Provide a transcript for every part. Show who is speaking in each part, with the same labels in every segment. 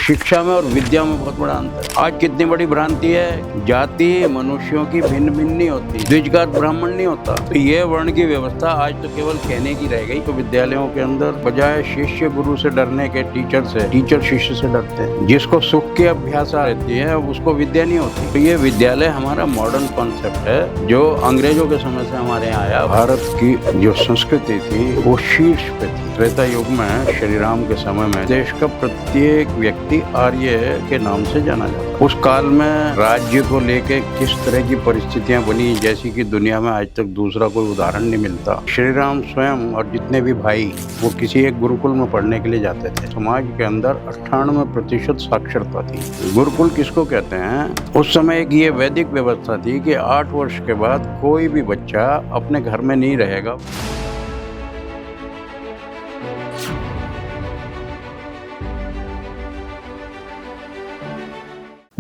Speaker 1: शिक्षा में और विद्या में बहुत बड़ा अंतर है। आज कितनी बड़ी भ्रांति है, जाति मनुष्यों की भिन्न भिन्न नहीं होती, द्विजगात ब्राह्मण नहीं होता। तो ये वर्ण की व्यवस्था आज तो केवल कहने की रह गई। तो विद्यालयों के अंदर बजाय शिष्य गुरु से डरने के टीचर शिष्य से डरते हैं। जिसको सुख की अभ्यासा रहती है उसको विद्या नहीं होती। तो ये विद्यालय हमारा मॉडर्न कॉन्सेप्ट है जो अंग्रेजों के समय से हमारे यहाँ आया। भारत की जो संस्कृति थी वो शीर्ष पे थी। त्रेता युग में श्री राम के समय में देश का प्रत्येक व्यक्ति आर्य के नाम से जाना जाता। उस काल में राज्य को लेके किस तरह की परिस्थितियां बनी, जैसी कि दुनिया में आज तक दूसरा कोई उदाहरण नहीं मिलता। श्री राम स्वयं और जितने भी भाई वो किसी एक गुरुकुल में पढ़ने के लिए जाते थे। समाज के अंदर 98% साक्षरता थी। गुरुकुल किसको कहते हैं? उस समय एक ये वैदिक व्यवस्था थी कि 8 वर्ष के बाद कोई भी बच्चा अपने घर में नहीं रहेगा।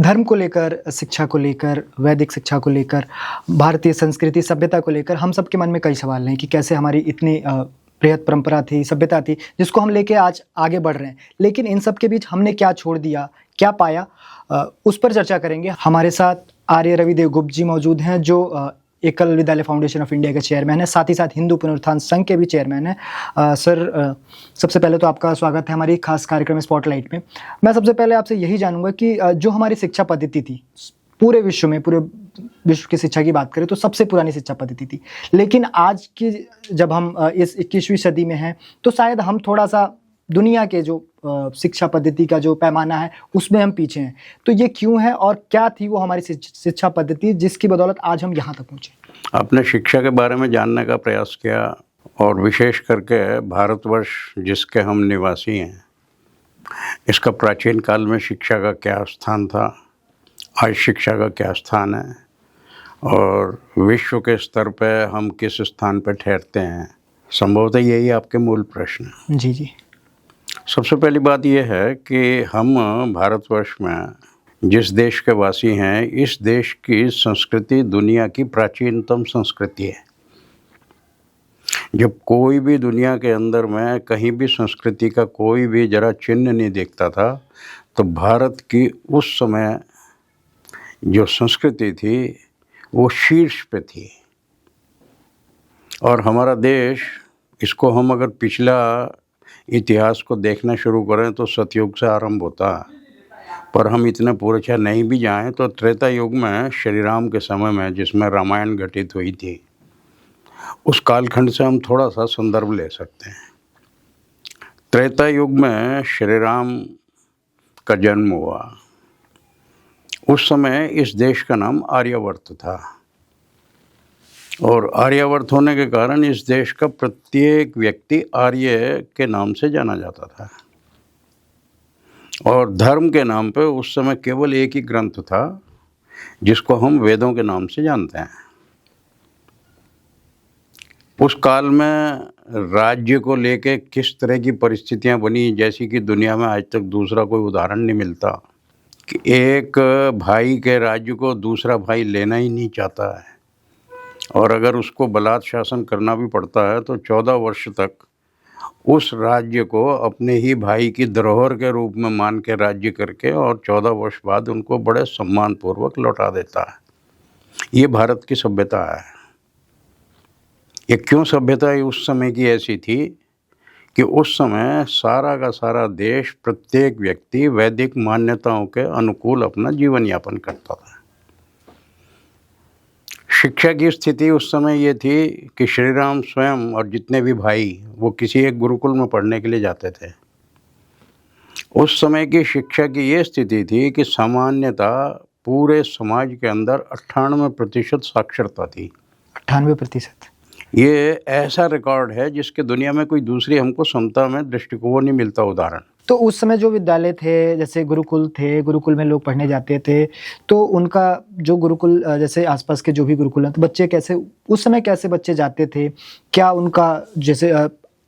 Speaker 2: धर्म को लेकर, शिक्षा को लेकर, वैदिक शिक्षा को लेकर, भारतीय संस्कृति सभ्यता को लेकर हम सबके मन में कई सवाल हैं कि कैसे हमारी इतनी बृहत परंपरा थी, सभ्यता थी, जिसको हम लेके आज आगे बढ़ रहे हैं, लेकिन इन सब के बीच हमने क्या छोड़ दिया, क्या पाया, उस पर चर्चा करेंगे। हमारे साथ आर्य रविदेव गुप्त जी मौजूद हैं जो एकल विद्यालय फाउंडेशन ऑफ इंडिया के चेयरमैन है, साथ ही साथ हिंदू पुनरुत्थान संघ के भी चेयरमैन है। सर, सबसे पहले तो आपका स्वागत है हमारी खास कार्यक्रम स्पॉटलाइट में। मैं सबसे पहले आपसे यही जानूंगा कि जो हमारी शिक्षा पद्धति थी पूरे विश्व की शिक्षा की बात करें तो सबसे पुरानी शिक्षा पद्धति थी, लेकिन आज की जब हम इस 21वीं सदी में हैं तो शायद हम थोड़ा सा दुनिया के जो शिक्षा पद्धति का जो पैमाना है उसमें हम पीछे हैं। तो ये क्यों है और क्या थी वो हमारी शिक्षा पद्धति जिसकी बदौलत आज हम यहाँ तक पहुँचे?
Speaker 1: आपने शिक्षा के बारे में जानने का प्रयास किया और विशेष करके भारतवर्ष जिसके हम निवासी हैं, इसका प्राचीन काल में शिक्षा का क्या स्थान था, आज शिक्षा का क्या स्थान है और विश्व के स्तर पे हम किस स्थान पे ठहरते हैं, संभवतः यही आपके मूल प्रश्न हैं।
Speaker 2: जी।
Speaker 1: सबसे पहली बात यह है कि हम भारतवर्ष में जिस देश के वासी हैं, इस देश की संस्कृति दुनिया की प्राचीनतम संस्कृति है। जब कोई भी दुनिया के अंदर में कहीं भी संस्कृति का कोई भी जरा चिन्ह नहीं देखता था, तो भारत की उस समय जो संस्कृति थी वो शीर्ष पे थी। और हमारा देश, इसको हम अगर पिछला इतिहास को देखना शुरू करें तो सतयुग से आरंभ होता है, पर हम इतने पूर्व नहीं भी जाएं तो त्रेता युग में श्री राम के समय में जिसमें रामायण घटित हुई थी, उस कालखंड से हम थोड़ा सा संदर्भ ले सकते हैं। त्रेता युग में श्री राम का जन्म हुआ। उस समय इस देश का नाम आर्यावर्त था और आर्यावर्त होने के कारण इस देश का प्रत्येक व्यक्ति आर्य के नाम से जाना जाता था। और धर्म के नाम पे उस समय केवल एक ही ग्रंथ था जिसको हम वेदों के नाम से जानते हैं। उस काल में राज्य को लेके किस तरह की परिस्थितियां बनी, जैसी कि दुनिया में आज तक दूसरा कोई उदाहरण नहीं मिलता कि एक भाई के राज्य को दूसरा भाई लेना ही नहीं चाहता है, और अगर उसको बलात् शासन करना भी पड़ता है तो 14 वर्ष तक उस राज्य को अपने ही भाई की धरोहर के रूप में मान के राज्य करके और 14 वर्ष बाद उनको बड़े सम्मानपूर्वक लौटा देता है। ये भारत की सभ्यता है। ये क्यों सभ्यता उस समय की ऐसी थी कि उस समय सारा का सारा देश, प्रत्येक व्यक्ति वैदिक मान्यताओं के अनुकूल अपना जीवन यापन करता था। शिक्षा की स्थिति उस समय ये थी कि श्री राम स्वयं और जितने भी भाई वो किसी एक गुरुकुल में पढ़ने के लिए जाते थे। उस समय की शिक्षा की ये स्थिति थी कि सामान्यतः पूरे समाज के अंदर 98% साक्षरता थी।
Speaker 2: 98%? ये
Speaker 1: ऐसा रिकॉर्ड है जिसके दुनिया में कोई दूसरी हमको समता में दृष्टिकोण नहीं मिलता उदाहरण।
Speaker 2: तो उस समय जो विद्यालय थे, जैसे गुरुकुल थे, गुरुकुल में लोग पढ़ने जाते थे, तो उनका जो गुरुकुल, जैसे आसपास के जो भी गुरुकुल हैं, तो बच्चे कैसे उस समय कैसे बच्चे जाते थे? क्या उनका जैसे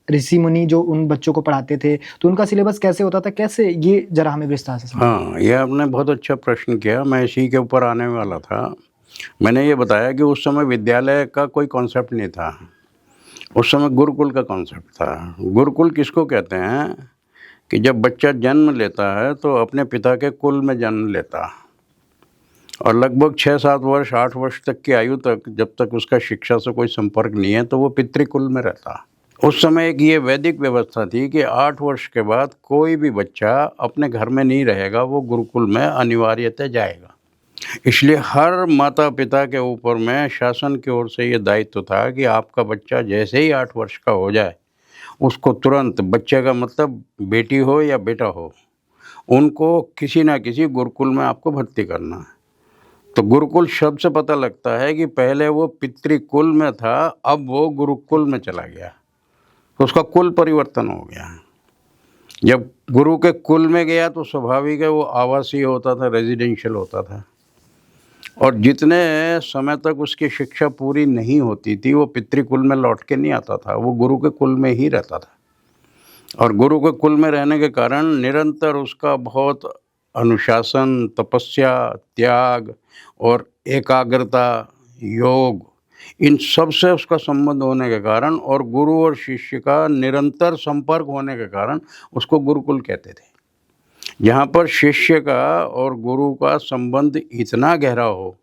Speaker 2: ऋषि मुनि जो उन बच्चों को पढ़ाते थे तो उनका सिलेबस कैसे होता था, कैसे, ये जरा हमें विस्तार से समझाइए।
Speaker 1: हाँ, ये आपने बहुत अच्छा प्रश्न किया। मैं इसी के ऊपर आने वाला था। मैंने ये बताया कि उस समय विद्यालय का कोई कॉन्सेप्ट नहीं था, उस समय गुरुकुल का कॉन्सेप्ट था। गुरुकुल किसको कहते हैं कि जब बच्चा जन्म लेता है तो अपने पिता के कुल में जन्म लेता है, और लगभग 6-7 वर्ष 8 वर्ष तक की आयु तक, जब तक उसका शिक्षा से कोई संपर्क नहीं है, तो वो पितृकुल में रहता है। उस समय एक ये वैदिक व्यवस्था थी कि 8 वर्ष के बाद कोई भी बच्चा अपने घर में नहीं रहेगा, वो गुरुकुल में अनिवार्यतः जाएगा। इसलिए हर माता पिता के ऊपर में शासन की ओर से ये दायित्व था कि आपका बच्चा जैसे ही 8 वर्ष का हो जाए, उसको तुरंत, बच्चे का मतलब बेटी हो या बेटा हो, उनको किसी ना किसी गुरुकुल में आपको भर्ती करना है। तो गुरुकुल शब्द से पता लगता है कि पहले वो पितृकुल में था, अब वो गुरुकुल में चला गया, तो उसका कुल परिवर्तन हो गया। जब गुरु के कुल में गया तो स्वाभाविक है वो आवासीय होता था, रेजिडेंशियल होता था, और जितने समय तक उसकी शिक्षा पूरी नहीं होती थी वो पितृकुल में लौट के नहीं आता था, वो गुरु के कुल में ही रहता था। और गुरु के कुल में रहने के कारण निरंतर उसका बहुत अनुशासन, तपस्या, त्याग और एकाग्रता, योग, इन सब से उसका संबंध होने के कारण और गुरु और शिष्य का निरंतर संपर्क होने के कारण उसको गुरुकुल कहते थे। जहाँ पर शिष्य का और गुरु का संबंध इतना गहरा हो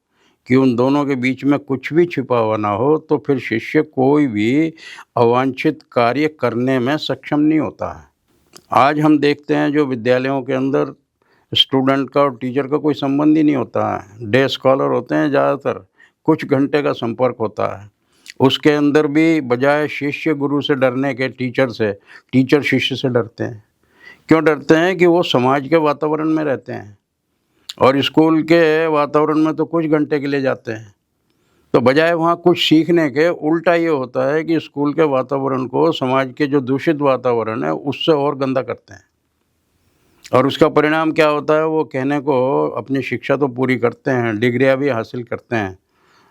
Speaker 1: कि उन दोनों के बीच में कुछ भी छिपा हुआ ना हो, तो फिर शिष्य कोई भी अवांछित कार्य करने में सक्षम नहीं होता है। आज हम देखते हैं जो विद्यालयों के अंदर स्टूडेंट का और टीचर का कोई संबंध ही नहीं होता है, डे स्कॉलर होते हैं ज़्यादातर, कुछ घंटे का संपर्क होता है। उसके अंदर भी बजाय शिष्य गुरु से डरने के टीचर शिष्य से डरते हैं। क्यों डरते हैं? कि वो समाज के वातावरण में रहते हैं, और स्कूल के वातावरण में तो कुछ घंटे के लिए जाते हैं, तो बजाय वहाँ कुछ सीखने के, उल्टा ये होता है कि स्कूल के वातावरण को समाज के जो दूषित वातावरण है उससे और गंदा करते हैं। और उसका परिणाम क्या होता है? वो कहने को अपनी शिक्षा तो पूरी करते हैं, डिग्रियाँ भी हासिल करते हैं,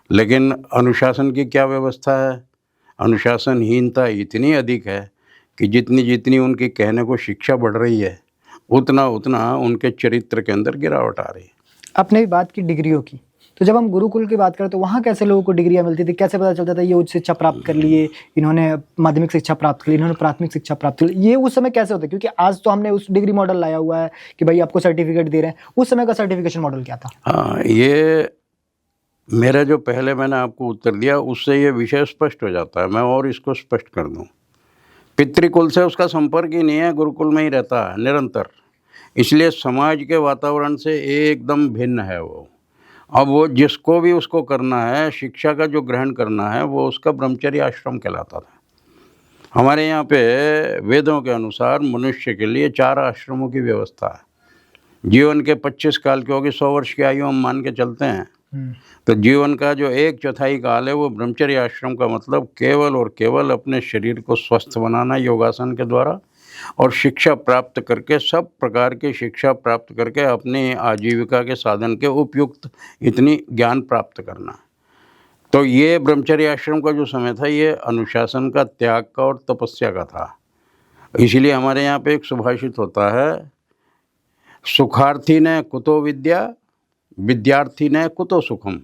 Speaker 1: लेकिन अनुशासन की क्या व्यवस्था है? अनुशासनहीनता इतनी अधिक है कि जितनी जितनी उनकी कहने को शिक्षा बढ़ रही है, उतना उतना उनके चरित्र के अंदर गिरावट आ रही है।
Speaker 2: आपने भी बात की डिग्रियों की, तो जब हम गुरुकुल की बात करें तो वहाँ कैसे लोगों को डिग्रियाँ मिलती थी? कैसे पता चलता था ये उच्च शिक्षा प्राप्त कर लिए, इन्होंने माध्यमिक शिक्षा प्राप्त कर ली, इन्होंने प्राथमिक शिक्षा प्राप्त कर ली? ये उस समय कैसे होता? क्योंकि आज तो हमने उस डिग्री मॉडल लाया हुआ है कि भाई आपको सर्टिफिकेट दे रहे हैं, उस समय का सर्टिफिकेशन मॉडल क्या था?
Speaker 1: हाँ, ये मेरा जो पहले मैंने आपको उत्तर दिया उससे ये विषय स्पष्ट हो जाता है। मैं और इसको स्पष्ट कर दूँ। पितृकुल से उसका संपर्क ही नहीं है, गुरुकुल में ही रहता है निरंतर, इसलिए समाज के वातावरण से एकदम भिन्न है वो। अब वो जिसको भी उसको करना है, शिक्षा का जो ग्रहण करना है, वो उसका ब्रह्मचर्य आश्रम कहलाता था। हमारे यहाँ पे वेदों के अनुसार मनुष्य के लिए 4 आश्रमों की व्यवस्था है। जीवन के 25 काल की होगी, 100 वर्ष की आयु हम मान के चलते हैं, तो जीवन का जो 1/4 काल है वो ब्रह्मचर्य आश्रम का मतलब केवल और केवल अपने शरीर को स्वस्थ बनाना योगासन के द्वारा, और शिक्षा प्राप्त करके, सब प्रकार की शिक्षा प्राप्त करके अपनी आजीविका के साधन के उपयुक्त इतनी ज्ञान प्राप्त करना। तो ये ब्रह्मचर्य आश्रम का जो समय था, ये अनुशासन का, त्याग का और तपस्या का था। इसीलिए हमारे यहाँ पे एक सुभाषित होता है, सुखार्थी ने कुतो विद्या, विद्यार्थी ने कुतो सुखम।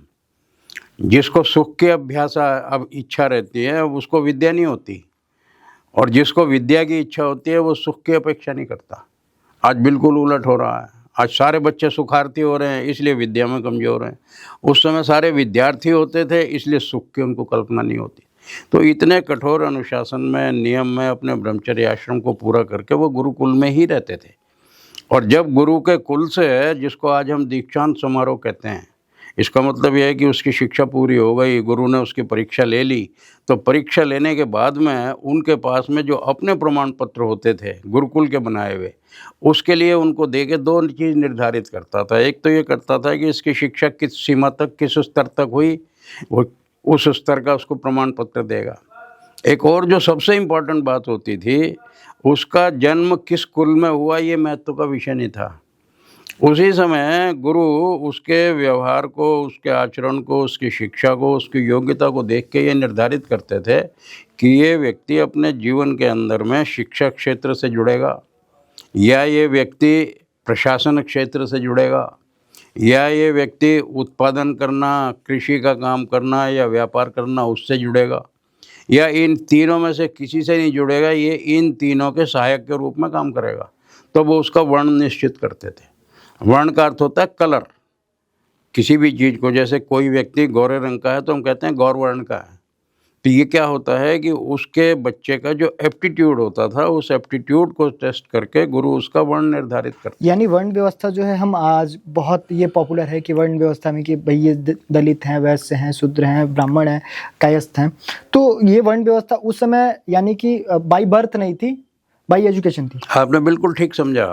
Speaker 1: जिसको सुख की अभ्यास अब इच्छा रहती है, अब उसको विद्या नहीं होती, और जिसको विद्या की इच्छा होती है वो सुख की अपेक्षा नहीं करता। आज बिल्कुल उलट हो रहा है। आज सारे बच्चे सुखार्थी हो रहे हैं, इसलिए विद्या में कमज़ोर हैं। उस समय सारे विद्यार्थी होते थे, इसलिए सुख की उनको कल्पना नहीं होती। तो इतने कठोर अनुशासन में, नियम में अपने ब्रह्मचर्य आश्रम को पूरा करके वो गुरुकुल में ही रहते थे। और जब गुरु के कुल से, जिसको आज हम दीक्षांत समारोह कहते हैं, इसका मतलब यह है कि उसकी शिक्षा पूरी हो गई, गुरु ने उसकी परीक्षा ले ली, तो परीक्षा लेने के बाद में उनके पास में जो अपने प्रमाण पत्र होते थे गुरुकुल के बनाए हुए, उसके लिए उनको दे के 2 चीज़ निर्धारित करता था। एक तो ये करता था कि इसकी शिक्षा किस सीमा तक, किस स्तर तक हुई, वो उस स्तर का उसको प्रमाण पत्र देगा। एक और जो सबसे इम्पोर्टेंट बात होती थी, उसका जन्म किस कुल में हुआ ये महत्व का विषय नहीं था। उसी समय गुरु उसके व्यवहार को, उसके आचरण को, उसकी शिक्षा को, उसकी योग्यता को देख के ये निर्धारित करते थे कि ये व्यक्ति अपने जीवन के अंदर में शिक्षा क्षेत्र से जुड़ेगा, या ये व्यक्ति प्रशासन क्षेत्र से जुड़ेगा, या ये व्यक्ति उत्पादन करना, कृषि का काम करना या व्यापार करना उससे जुड़ेगा, या इन तीनों में से किसी से नहीं जुड़ेगा, ये इन तीनों के सहायक के रूप में काम करेगा। तो वो उसका वर्ण निश्चित करते थे। वर्ण का अर्थ होता है कलर। किसी भी चीज़ को, जैसे कोई व्यक्ति गोरे रंग का है तो हम कहते हैं गौर वर्ण का है। तो ये क्या होता है कि उसके बच्चे का जो एप्टीट्यूड होता था, उस एप्टीट्यूड को टेस्ट करके गुरु उसका वर्ण निर्धारित करते।
Speaker 2: यानी वर्ण व्यवस्था जो है, हम आज बहुत ये पॉपुलर है कि वर्ण व्यवस्था में कि भाई ये दलित हैं, वैश्य हैं, शूद्र हैं, ब्राह्मण हैं, कायस्थ हैं। तो ये वर्ण व्यवस्था उस समय यानी कि बाई बर्थ नहीं थी, बाई एजुकेशन थी।
Speaker 1: आपने बिल्कुल ठीक समझा।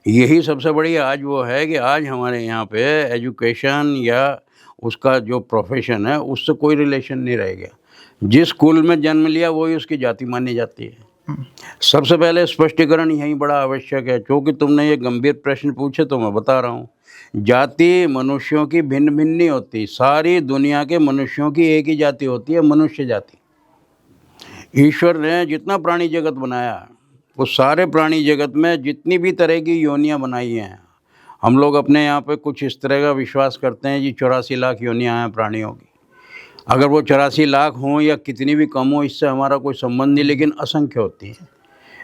Speaker 1: यही सबसे बड़ी आज वो है कि आज हमारे यहाँ पे एजुकेशन या उसका जो प्रोफेशन है उससे कोई रिलेशन नहीं रह गया। जिस कुल में जन्म लिया वही उसकी जाति मानी जाती है। सबसे पहले स्पष्टीकरण यही बड़ा आवश्यक है, क्योंकि तुमने ये गंभीर प्रश्न पूछे तो मैं बता रहा हूँ। जाति मनुष्यों की भिन्न भिन्न नहीं होती। सारी दुनिया के मनुष्यों की एक ही जाति होती है, मनुष्य जाति। ईश्वर ने जितना प्राणी जगत बनाया, वो सारे प्राणी जगत में जितनी भी तरह की योनियां बनाई हैं, हम लोग अपने यहाँ पे कुछ इस तरह का विश्वास करते हैं जी 84 लाख योनियां हैं प्राणियों की। अगर वो 84 लाख हों या कितनी भी कम हो, इससे हमारा कोई संबंध नहीं, लेकिन असंख्य होती है।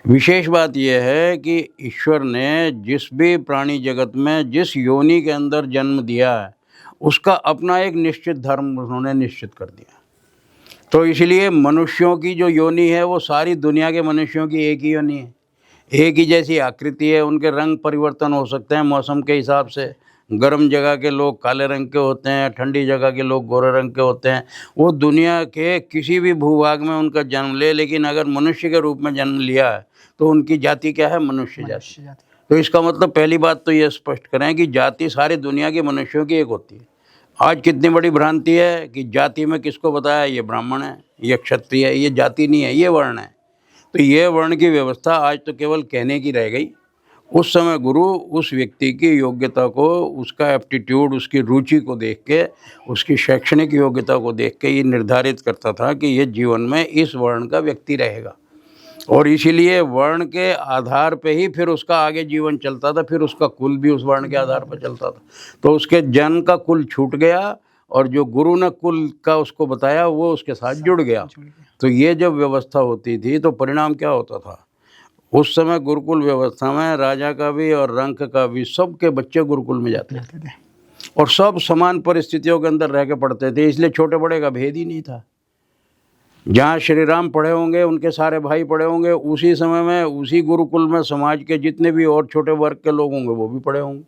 Speaker 1: विशेष बात यह है कि ईश्वर ने जिस भी प्राणी जगत में जिस योनि के अंदर जन्म दिया है, उसका अपना एक निश्चित धर्म उन्होंने निश्चित कर दिया। तो इसलिए मनुष्यों की जो योनि है वो सारी दुनिया के मनुष्यों की एक ही योनि है, एक ही जैसी आकृति है। उनके रंग परिवर्तन हो सकते हैं मौसम के हिसाब से। गर्म जगह के लोग काले रंग के होते हैं, ठंडी जगह के लोग गोरे रंग के होते हैं। वो दुनिया के किसी भी भूभाग में उनका जन्म ले, लेकिन अगर मनुष्य के रूप में जन्म लिया है तो उनकी जाति क्या है? मनुष्य जाति। तो इसका मतलब पहली बात तो ये स्पष्ट करें कि जाति सारी दुनिया के मनुष्यों की एक होती है। आज कितनी बड़ी भ्रांति है कि जाति में किसको बताया ये ब्राह्मण है, ये क्षत्रिय है, ये जाति नहीं है, ये वर्ण है। तो ये वर्ण की व्यवस्था आज तो केवल कहने की रह गई। उस समय गुरु उस व्यक्ति की योग्यता को, उसका एप्टीट्यूड, उसकी रुचि को देख के, उसकी शैक्षणिक योग्यता को देख के ये निर्धारित करता था कि ये जीवन में इस वर्ण का व्यक्ति रहेगा। और इसीलिए वर्ण के आधार पे ही फिर उसका आगे जीवन चलता था, फिर उसका कुल भी उस वर्ण के आधार पर चलता था। तो उसके जन्म का कुल छूट गया और जो गुरु ने कुल का उसको बताया वो उसके साथ जुड़ गया। तो ये जब व्यवस्था होती थी तो परिणाम क्या होता था? उस समय गुरुकुल व्यवस्था में राजा का भी और रंक का भी सबके बच्चे गुरुकुल में जाते थे और सब समान परिस्थितियों के अंदर रह के पढ़ते थे, इसलिए छोटे बड़े का भेद ही नहीं था। जहाँ श्री राम पढ़े होंगे उनके सारे भाई पढ़े होंगे, उसी समय में उसी गुरुकुल में समाज के जितने भी और छोटे वर्ग के लोग होंगे वो भी पढ़े होंगे।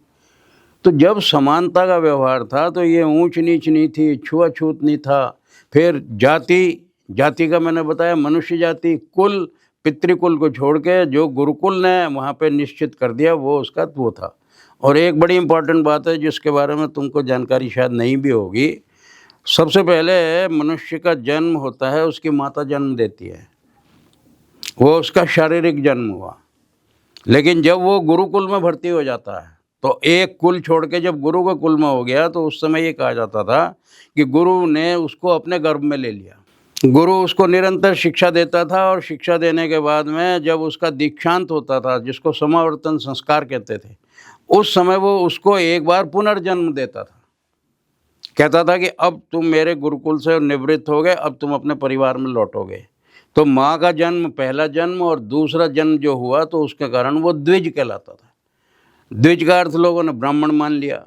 Speaker 1: तो जब समानता का व्यवहार था तो ये ऊंच नीच नहीं थी, छुआछूत नहीं था। फिर जाति का मैंने बताया मनुष्य जाति, कुल पितृकुल को छोड़ के जो गुरुकुल ने वहाँ पे निश्चित कर दिया वो उसका वो था। और एक बड़ी इम्पॉर्टेंट बात है जिसके बारे में तुमको जानकारी शायद नहीं भी होगी। सबसे पहले मनुष्य का जन्म होता है, उसकी माता जन्म देती है, वो उसका शारीरिक जन्म हुआ। लेकिन जब वो गुरुकुल में भर्ती हो जाता है तो एक कुल छोड़ के जब गुरु के कुल में हो गया तो उस समय ये कहा जाता था कि गुरु ने उसको अपने गर्भ में ले लिया। गुरु उसको निरंतर शिक्षा देता था और शिक्षा देने के बाद में जब उसका दीक्षांत होता था, जिसको समावर्तन संस्कार कहते थे, उस समय वो उसको एक बार पुनर्जन्म देता था। कहता था कि अब तुम मेरे गुरुकुल से निवृत्त हो गए, अब तुम अपने परिवार में लौटोगे। तो माँ का जन्म पहला जन्म और दूसरा जन्म जो हुआ तो उसके कारण वो द्विज कहलाता था। द्विज का अर्थ लोगों ने ब्राह्मण मान लिया।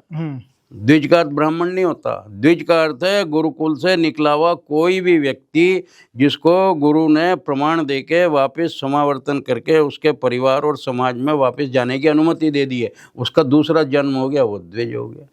Speaker 1: द्विज का अर्थ ब्राह्मण नहीं होता। द्विज का अर्थ है गुरुकुल से निकला हुआ कोई भी व्यक्ति जिसको गुरु ने प्रमाण देके वापस समावर्तन करके उसके परिवार और समाज में वापस जाने की अनुमति दे दी है, उसका दूसरा जन्म हो गया, वो द्विज हो गया।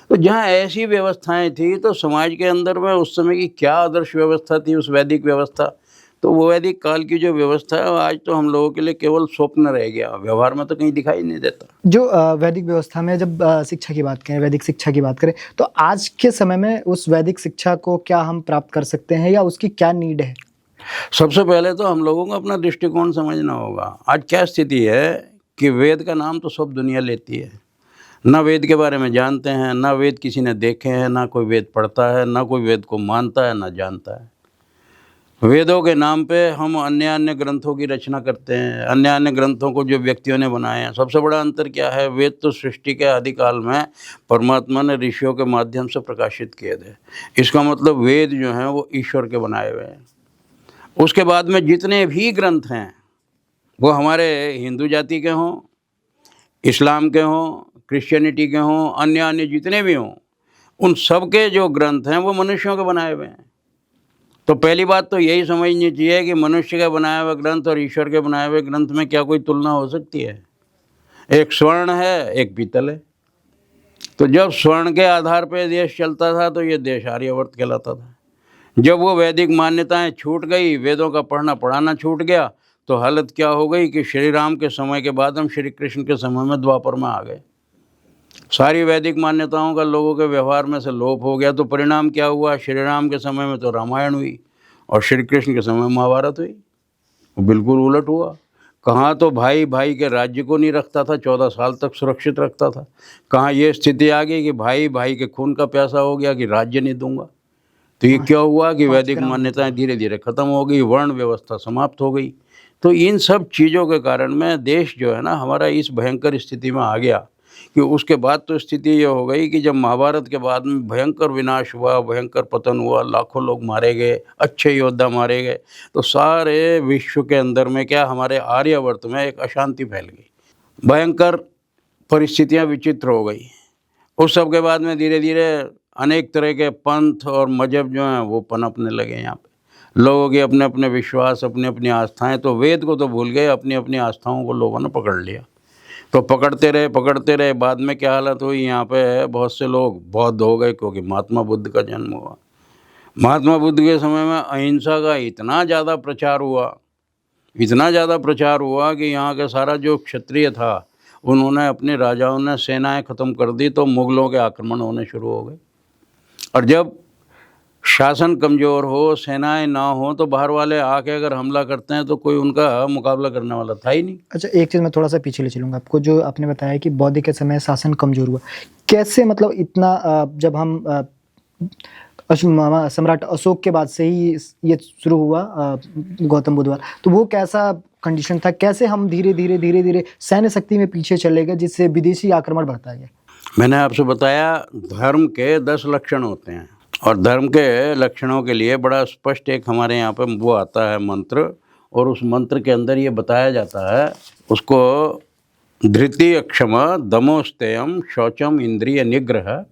Speaker 1: तो जहाँ ऐसी व्यवस्थाएं थी तो समाज के अंदर में उस समय की क्या आदर्श व्यवस्था थी, उस वैदिक व्यवस्था, तो वो वैदिक काल की जो व्यवस्था है आज तो हम लोगों के लिए केवल स्वप्न रह गया, व्यवहार में तो कहीं दिखाई नहीं देता।
Speaker 2: जो वैदिक व्यवस्था में जब शिक्षा की बात करें, वैदिक शिक्षा की बात करें, तो आज के समय में उस वैदिक शिक्षा को क्या हम प्राप्त कर सकते हैं या उसकी क्या नीड है?
Speaker 1: सबसे पहले तो हम लोगों को अपना दृष्टिकोण समझना होगा। आज क्या स्थिति है कि वेद का नाम तो सब दुनिया लेती है, ना वेद के बारे में जानते हैं, ना वेद किसी ने देखे हैं, ना कोई वेद पढ़ता है, ना कोई वेद को मानता है, ना जानता है। वेदों के नाम पे हम अन्य ग्रंथों की रचना करते हैं, अन्य ग्रंथों को जो व्यक्तियों ने बनाए हैं। सबसे बड़ा अंतर क्या है? वेद तो सृष्टि के आदिकाल में परमात्मा ने ऋषियों के माध्यम से प्रकाशित किए थे। इसका मतलब वेद जो हैं वो ईश्वर के बनाए हुए हैं। उसके बाद में जितने भी ग्रंथ हैं वो हमारे हिंदू जाति के हों इस्लाम के हों, क्रिश्चियनिटी के हों, अन्य अन्य जितने भी हों, उन सब के जो ग्रंथ हैं वो मनुष्यों के बनाए हुए हैं। तो पहली बात तो यही समझनी चाहिए कि मनुष्य का बनाया हुआ ग्रंथ और ईश्वर के बनाए हुए ग्रंथ में क्या कोई तुलना हो सकती है? एक स्वर्ण है, एक पीतल है। तो जब स्वर्ण के आधार पर देश चलता था तो ये देश आर्यवर्त कहलाता था। जब वो वैदिक मान्यताएं छूट गई, वेदों का पढ़ना पढ़ाना छूट गया, तो हालत क्या हो गई कि श्री राम के समय के बाद हम श्री कृष्ण के समय में द्वापर में आ गए। सारी वैदिक मान्यताओं का लोगों के व्यवहार में से लोप हो गया। तो परिणाम क्या हुआ? श्री राम के समय में तो रामायण हुई और श्री कृष्ण के समय में महाभारत हुई। बिल्कुल उलट हुआ। कहाँ तो भाई भाई के राज्य को नहीं रखता था, 14 साल तक सुरक्षित रखता था। कहाँ ये स्थिति आ गई कि भाई भाई के खून का प्यासा हो गया कि राज्य नहीं दूंगा। तो ये क्या हुआ कि वैदिक मान्यताएं धीरे धीरे खत्म हो गई, वर्ण व्यवस्था समाप्त हो गई। तो इन सब चीज़ों के कारण में देश जो है ना हमारा इस भयंकर स्थिति में आ गया कि उसके बाद तो स्थिति ये हो गई कि जब महाभारत के बाद में भयंकर विनाश हुआ, भयंकर पतन हुआ, लाखों लोग मारे गए, अच्छे योद्धा मारे गए, तो सारे विश्व के अंदर में क्या हमारे आर्यवर्त में एक अशांति फैल गई, भयंकर परिस्थितियाँ विचित्र हो गई। उस सब के बाद में धीरे धीरे अनेक तरह के पंथ और मजहब जो हैं वो पनपने लगे। यहाँ पे लोगों के अपने अपने विश्वास, अपनी अपनी आस्थाएं, तो वेद को तो भूल गए, अपनी अपनी आस्थाओं को लोगों ने पकड़ लिया। तो पकड़ते रहे, बाद में क्या हालत हुई, यहाँ पे बहुत से लोग बौद्ध हो गए क्योंकि महात्मा बुद्ध का जन्म हुआ। महात्मा बुद्ध के समय में अहिंसा का इतना ज़्यादा प्रचार हुआ कि यहाँ का सारा जो क्षत्रिय था उन्होंने, अपने राजाओं ने सेनाएं ख़त्म कर दी, तो मुग़लों के आक्रमण होने शुरू हो गए। और जब शासन कमज़ोर हो, सेनाएं ना हो, तो बाहर वाले आके अगर हमला करते हैं तो कोई उनका मुकाबला करने वाला था ही नहीं।
Speaker 2: अच्छा, एक चीज़ मैं थोड़ा सा पीछे ले चलूँगा आपको। जो आपने बताया कि बौद्ध के समय शासन कमज़ोर हुआ, कैसे मतलब इतना जब हम सम्राट अशोक के बाद से ही ये शुरू हुआ गौतम बुद्ध वाला, तो वो कैसा कंडीशन था? कैसे हम धीरे धीरे सैन्य शक्ति में पीछे चले गए जिससे विदेशी आक्रमण बढ़ता गया?
Speaker 1: मैंने आपसे बताया धर्म के 10 लक्षण होते हैं और धर्म के लक्षणों के लिए बड़ा स्पष्ट एक हमारे यहाँ पे वो आता है मंत्र, और उस मंत्र के अंदर ये बताया जाता है उसको, धृति अक्षमा दमोस्तेयम शौचम इंद्रिय निग्रह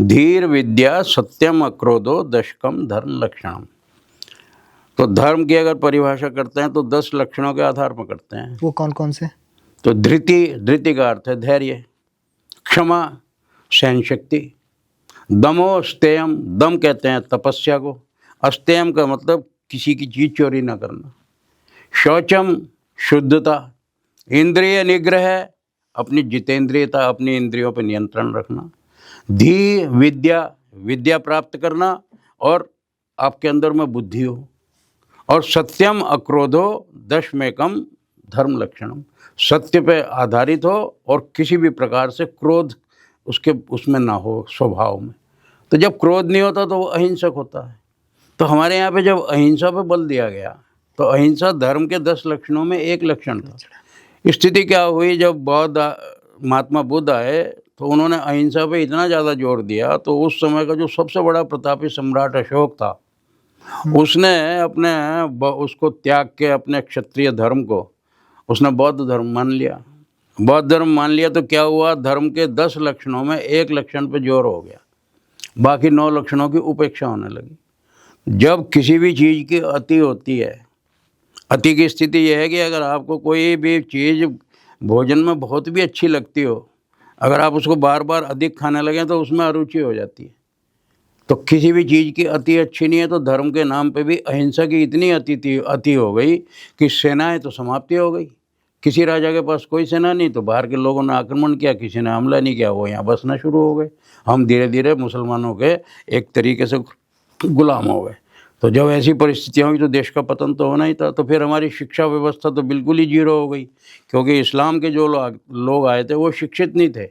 Speaker 1: धीर विद्या सत्यम अक्रोधो दशकम धर्म लक्षणम। तो धर्म की अगर परिभाषा करते हैं तो 10 लक्षणों के आधार पर करते हैं।
Speaker 2: वो कौन कौन से?
Speaker 1: तो धृति का अर्थ है धैर्य, क्षमा सहन शक्ति, दमो स्तेयम, दम कहते हैं तपस्या को, अस्तेयम का मतलब किसी की चीज चोरी ना करना, शौचम शुद्धता, इंद्रिय निग्रह अपनी जितेंद्रियता, अपनी इंद्रियों पर नियंत्रण रखना, धी विद्या प्राप्त करना और आपके अंदर में बुद्धि हो, और सत्यम अक्रोधो दशमेकम धर्म लक्षणम, सत्य पे आधारित हो और किसी भी प्रकार से क्रोध उसमें ना हो स्वभाव में। तो जब क्रोध नहीं होता तो वो अहिंसक होता है। तो हमारे यहाँ पे जब अहिंसा पे बल दिया गया तो अहिंसा धर्म के 10 लक्षणों में एक लक्षण था। स्थिति क्या हुई, जब महात्मा बुद्ध आए तो उन्होंने अहिंसा पे इतना ज़्यादा जोर दिया, तो उस समय का जो सबसे बड़ा प्रतापी सम्राट अशोक था, उसने उसको त्याग के अपने क्षत्रिय धर्म को उसने बौद्ध धर्म मान लिया। तो क्या हुआ, धर्म के 10 लक्षणों में एक लक्षण पे जोर हो गया, बाकी 9 लक्षणों की उपेक्षा होने लगी। जब किसी भी चीज़ की अति होती है, अति की स्थिति यह है कि अगर आपको कोई भी चीज़ भोजन में बहुत भी अच्छी लगती हो, अगर आप उसको बार बार अधिक खाने लगें तो उसमें अरुचि हो जाती है। तो किसी भी चीज़ की अति अच्छी नहीं है। तो धर्म के नाम पे भी अहिंसा की इतनी अति हो गई कि सेनाएं तो समाप्ति हो गई। किसी राजा के पास कोई सेना नहीं, तो बाहर के लोगों ने आक्रमण किया, किसी ने हमला नहीं किया, वो यहाँ बसना शुरू हो गए। हम धीरे धीरे मुसलमानों के एक तरीके से गुलाम हो गए। तो जब ऐसी परिस्थितियाँ हुई तो देश का पतन तो होना ही था। तो फिर हमारी शिक्षा व्यवस्था तो बिल्कुल ही जीरो हो गई, क्योंकि इस्लाम के जो लोग आए थे वो शिक्षित नहीं थे,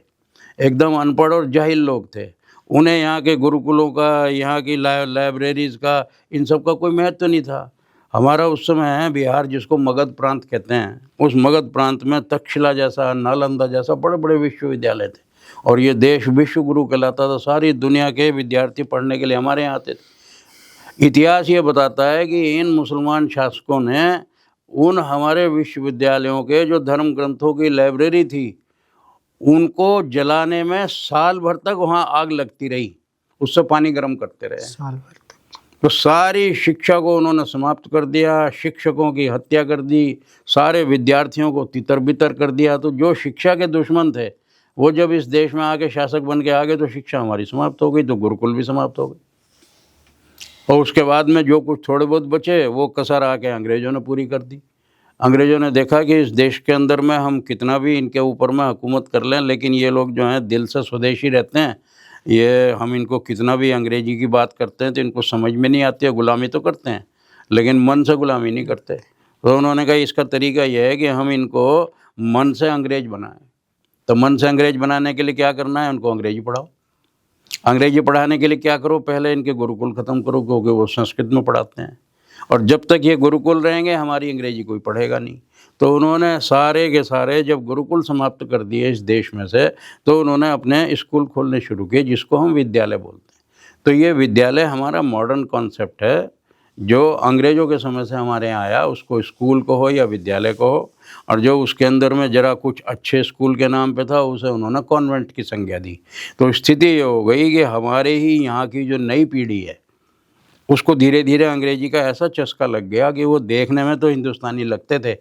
Speaker 1: एकदम अनपढ़ और जाहिल लोग थे। उन्हें यहाँ के गुरुकुलों का, यहाँ की लाइब्रेरीज़ का, इन सब का कोई महत्व नहीं था। हमारा उस समय है बिहार, जिसको मगध प्रांत कहते हैं, उस मगध प्रांत में तक्षशिला जैसा, नालंदा जैसा बड़े बड़े विश्वविद्यालय थे और ये देश विश्व गुरु कहलाता था। सारी दुनिया के विद्यार्थी पढ़ने के लिए हमारे यहाँ आते थे। इतिहास ये बताता है कि इन मुसलमान शासकों ने उन हमारे विश्वविद्यालयों के जो धर्म ग्रंथों की लाइब्रेरी थी उनको जलाने में साल भर तक वहाँ आग लगती रही, उससे पानी गर्म करते रहे।
Speaker 2: साल भर तक।
Speaker 1: तो सारी शिक्षा को उन्होंने समाप्त कर दिया, शिक्षकों की हत्या कर दी, सारे विद्यार्थियों को तितर बितर कर दिया। तो जो शिक्षा के दुश्मन थे वो जब इस देश में आके शासक बन के आ गए तो शिक्षा हमारी समाप्त हो गई, तो गुरुकुल भी समाप्त हो गए। और उसके बाद में जो कुछ थोड़े बहुत बचे वो कसर आके अंग्रेज़ों ने पूरी कर दी। अंग्रेज़ों ने देखा कि इस देश के अंदर में हम कितना भी इनके ऊपर में हुकूमत कर लें, लेकिन ये लोग जो हैं दिल से स्वदेशी रहते हैं। ये हम इनको कितना भी अंग्रेजी की बात करते हैं तो इनको समझ में नहीं आती है। गुलामी तो करते हैं लेकिन मन से गुलामी नहीं करते। तो उन्होंने कहा इसका तरीका यह है कि हम इनको मन से अंग्रेज बनाएं। तो मन से अंग्रेज बनाने के लिए क्या करना है, उनको अंग्रेजी पढ़ाओ। अंग्रेजी पढ़ाने के लिए क्या करो, पहले इनके गुरुकुल ख़त्म करो, क्योंकि वो संस्कृत में पढ़ाते हैं और जब तक ये गुरुकुल रहेंगे हमारी अंग्रेजी कोई पढ़ेगा नहीं। तो उन्होंने सारे के सारे जब गुरुकुल समाप्त कर दिए इस देश में से, तो उन्होंने अपने स्कूल खोलने शुरू किए जिसको हम विद्यालय बोलते हैं। तो ये विद्यालय हमारा मॉडर्न कॉन्सेप्ट है जो अंग्रेज़ों के समय से हमारे यहाँ आया, उसको स्कूल को हो या विद्यालय को हो। और जो उसके अंदर में ज़रा कुछ अच्छे स्कूल के नाम पे था उसे उन्होंने कॉन्वेंट की संज्ञा दी। तो स्थिति ये हो गई कि हमारे ही यहाँ की जो नई पीढ़ी है उसको धीरे धीरे अंग्रेजी का ऐसा चस्का लग गया कि वो देखने में तो हिंदुस्तानी लगते थे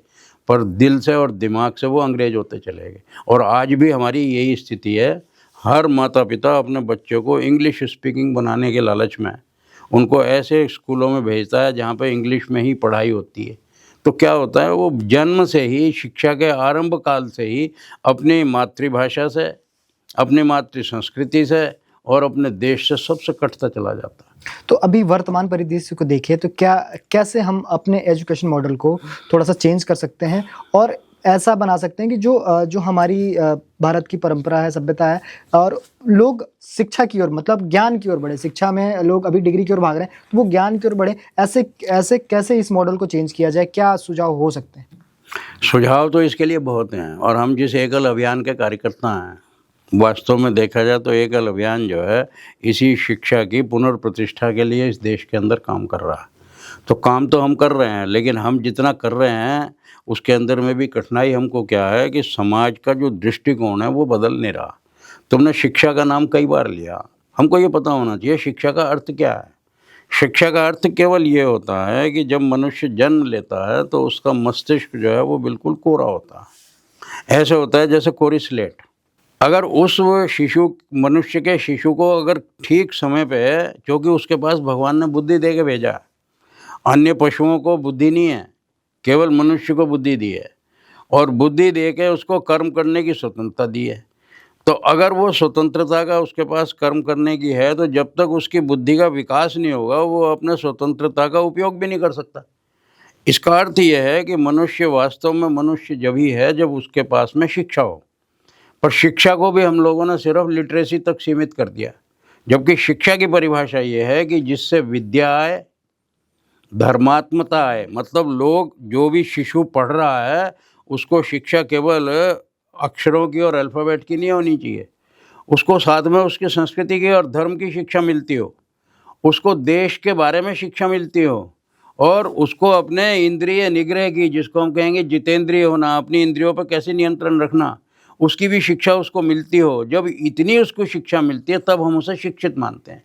Speaker 1: पर दिल से और दिमाग से वो अंग्रेज होते चले गए। और आज भी हमारी यही स्थिति है। हर माता पिता अपने बच्चों को इंग्लिश स्पीकिंग बनाने के लालच में उनको ऐसे स्कूलों में भेजता है जहाँ पे इंग्लिश में ही पढ़ाई होती है। तो क्या होता है, वो जन्म से ही, शिक्षा के आरंभ काल से ही अपनी मातृभाषा से, अपनी मातृ संस्कृति से और अपने देश से सबसे कटता चला जाता है।
Speaker 2: तो अभी वर्तमान परिदृश्य को देखें तो क्या कैसे हम अपने एजुकेशन मॉडल को थोड़ा सा चेंज कर सकते हैं और ऐसा बना सकते हैं कि जो हमारी भारत की परंपरा है, सभ्यता है, और लोग शिक्षा की ओर, मतलब ज्ञान की ओर बढ़े। शिक्षा में लोग अभी डिग्री की ओर भाग रहे हैं, तो वो ज्ञान की ओर बढ़े। ऐसे कैसे इस मॉडल को चेंज किया जाए, क्या सुझाव हो सकते हैं?
Speaker 1: सुझाव तो इसके लिए बहुत हैं और हम जिस एकल अभियान के कार्यकर्ता हैं, वास्तव में देखा जाए तो एकल अभियान जो है इसी शिक्षा की पुनर्प्रतिष्ठा के लिए इस देश के अंदर काम कर रहा है। तो काम तो हम कर रहे हैं, लेकिन हम जितना कर रहे हैं उसके अंदर में भी कठिनाई हमको क्या है कि समाज का जो दृष्टिकोण है वो बदल नहीं रहा। तुमने शिक्षा का नाम कई बार लिया, हमको ये पता होना चाहिए शिक्षा का अर्थ क्या है। शिक्षा का अर्थ केवल ये होता है कि जब मनुष्य जन्म लेता है तो उसका मस्तिष्क जो है वो बिल्कुल कोरा होता है। ऐसे होता है जैसे कोरी स्लेट। अगर उस मनुष्य के शिशु को अगर ठीक समय पे, क्योंकि उसके पास भगवान ने बुद्धि दे के भेजा, अन्य पशुओं को बुद्धि नहीं है, केवल मनुष्य को बुद्धि दी है और बुद्धि दे के उसको कर्म करने की स्वतंत्रता दी है। तो अगर वो स्वतंत्रता का उसके पास कर्म करने की है तो जब तक उसकी बुद्धि का विकास नहीं होगा वो अपने स्वतंत्रता का उपयोग भी नहीं कर सकता। इसका अर्थ यह है कि मनुष्य वास्तव में मनुष्य जब ही है जब उसके पास में शिक्षा हो। पर शिक्षा को भी हम लोगों ने सिर्फ लिटरेसी तक सीमित कर दिया, जबकि शिक्षा की परिभाषा ये है कि जिससे विद्या आए, धर्मात्मता आए। मतलब लोग, जो भी शिशु पढ़ रहा है उसको शिक्षा केवल अक्षरों की और अल्फ़ाबेट की नहीं होनी चाहिए, उसको साथ में उसकी संस्कृति की और धर्म की शिक्षा मिलती हो, उसको देश के बारे में शिक्षा मिलती हो और उसको अपने इंद्रिय निग्रह की, जिसको हम कहेंगे जितेंद्रिय होना, अपनी इंद्रियों पर कैसे नियंत्रण रखना, उसकी भी शिक्षा उसको मिलती हो। जब इतनी उसको शिक्षा मिलती है तब हम उसे शिक्षित मानते हैं।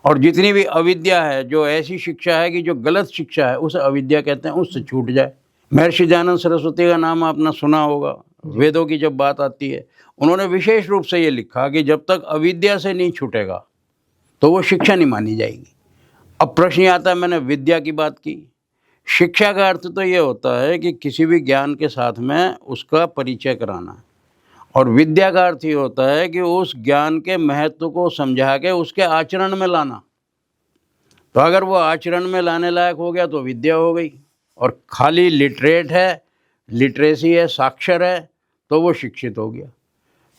Speaker 1: और जितनी भी अविद्या है, जो ऐसी शिक्षा है कि जो गलत शिक्षा है, उसे अविद्या कहते हैं, उससे छूट जाए। महर्षि दयानंद सरस्वती का नाम आपने सुना होगा। वेदों की जब बात आती है उन्होंने विशेष रूप से ये लिखा कि जब तक अविद्या से नहीं छूटेगा तो वो शिक्षा नहीं मानी जाएगी। अब प्रश्न ये आता है, मैंने विद्या की बात की, शिक्षा का अर्थ तो ये होता है कि किसी भी ज्ञान के साथ में उसका परिचय कराना, और विद्या का अर्थ ये होता है कि उस ज्ञान के महत्व को समझा के उसके आचरण में लाना। तो अगर वो आचरण में लाने लायक हो गया तो विद्या हो गई, और खाली लिटरेट है, लिटरेसी है, साक्षर है, तो वो शिक्षित हो गया।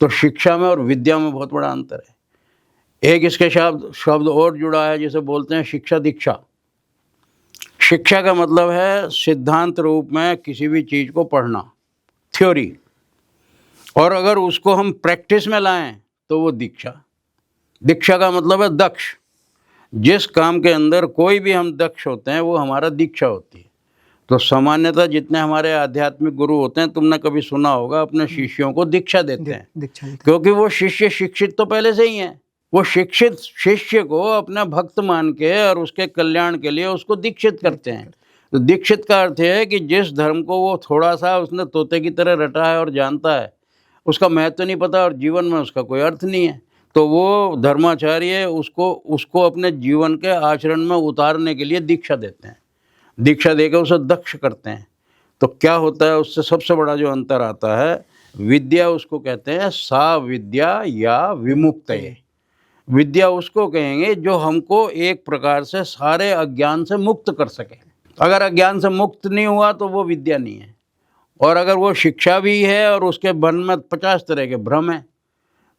Speaker 1: तो शिक्षा में और विद्या में बहुत बड़ा अंतर है। एक इसके शब्द और जुड़ा है जिसे बोलते हैं शिक्षा दीक्षा। शिक्षा का मतलब है सिद्धांत रूप में किसी भी चीज़ को पढ़ना, थ्योरी, और अगर उसको हम प्रैक्टिस में लाएं तो वो दीक्षा। दीक्षा का मतलब है दक्ष। जिस काम के अंदर कोई भी हम दक्ष होते हैं वो हमारा दीक्षा होती है। तो सामान्यतः जितने हमारे आध्यात्मिक गुरु होते हैं, तुमने कभी सुना होगा, अपने शिष्यों को दीक्षा देते हैं,
Speaker 2: दीक्षा देते
Speaker 1: क्योंकि वो शिष्य शिक्षित तो पहले से ही हैं। वो शिक्षित शिष्य को अपना भक्त मान के और उसके कल्याण के लिए उसको दीक्षित करते हैं। तो दीक्षित का अर्थ है कि जिस धर्म को वो थोड़ा सा उसने तोते की तरह रटा है और जानता है, उसका महत्व नहीं पता और जीवन में उसका कोई अर्थ नहीं है, तो वो धर्माचार्य उसको अपने जीवन के आचरण में उतारने के लिए दीक्षा देते हैं। दीक्षा देकर उसे दक्ष करते हैं। तो क्या होता है, उससे सबसे बड़ा जो अंतर आता है, विद्या उसको कहते हैं सा विद्या या विमुक्तये। विद्या उसको कहेंगे जो हमको एक प्रकार से सारे अज्ञान से मुक्त कर सके। अगर अज्ञान से मुक्त नहीं हुआ तो वो विद्या नहीं है। और अगर वो शिक्षा भी है और उसके मन में 50 तरह के भ्रम हैं,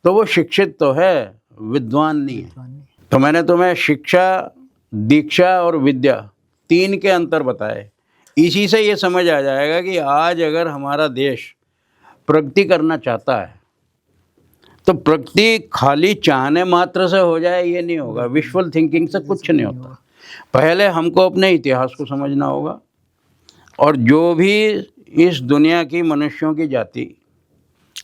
Speaker 1: तो वो शिक्षित तो है, विद्वान नहीं है। तो मैंने तुम्हें शिक्षा, दीक्षा और विद्या 3 के अंतर बताए। इसी से ये समझ आ जाएगा कि आज अगर हमारा देश प्रगति करना चाहता है तो प्रगति खाली चाहने मात्र से हो जाए ये नहीं होगा। विजुअल थिंकिंग से कुछ नहीं होता। पहले हमको अपने इतिहास को समझना होगा, और जो भी इस दुनिया की मनुष्यों की जाति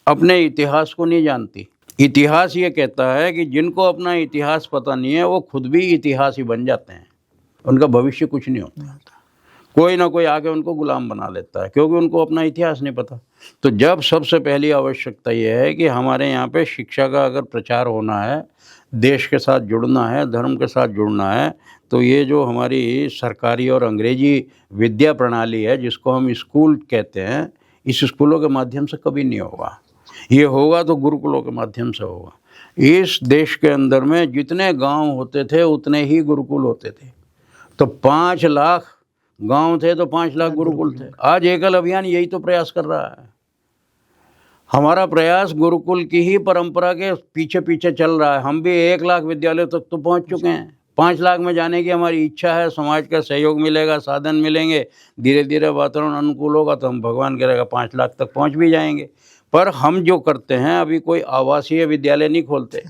Speaker 1: अपने इतिहास को नहीं जानती, इतिहास ये कहता है कि जिनको अपना इतिहास पता नहीं है वो खुद भी इतिहास ही बन जाते हैं, उनका भविष्य कुछ नहीं होता। कोई ना कोई आके उनको गुलाम बना लेता है, क्योंकि उनको अपना इतिहास नहीं पता। तो जब सबसे पहली आवश्यकता ये है कि हमारे यहाँ पे शिक्षा का अगर प्रचार होना है, देश के साथ जुड़ना है, धर्म के साथ जुड़ना है, तो ये जो हमारी सरकारी और अंग्रेजी विद्या प्रणाली है, जिसको हम स्कूल कहते हैं, इस स्कूलों के माध्यम से कभी नहीं होगा। ये होगा तो गुरुकुलों के माध्यम से होगा। इस देश के अंदर में जितने गांव होते थे उतने ही गुरुकुल होते थे। तो 5 लाख गांव थे तो 5 लाख गुरुकुल थे। आज एकल अभियान यही तो प्रयास कर रहा है। हमारा प्रयास गुरुकुल की ही परंपरा के पीछे पीछे चल रहा है। हम भी 1 लाख विद्यालय तक तो पहुंच चुके हैं। 5 लाख में जाने की हमारी इच्छा है। समाज का सहयोग मिलेगा, साधन मिलेंगे, धीरे धीरे वातावरण अनुकूल होगा तो हम भगवान करेगा 5 लाख तक पहुंच भी जाएंगे। पर हम जो करते हैं, अभी कोई आवासीय विद्यालय नहीं खोलते।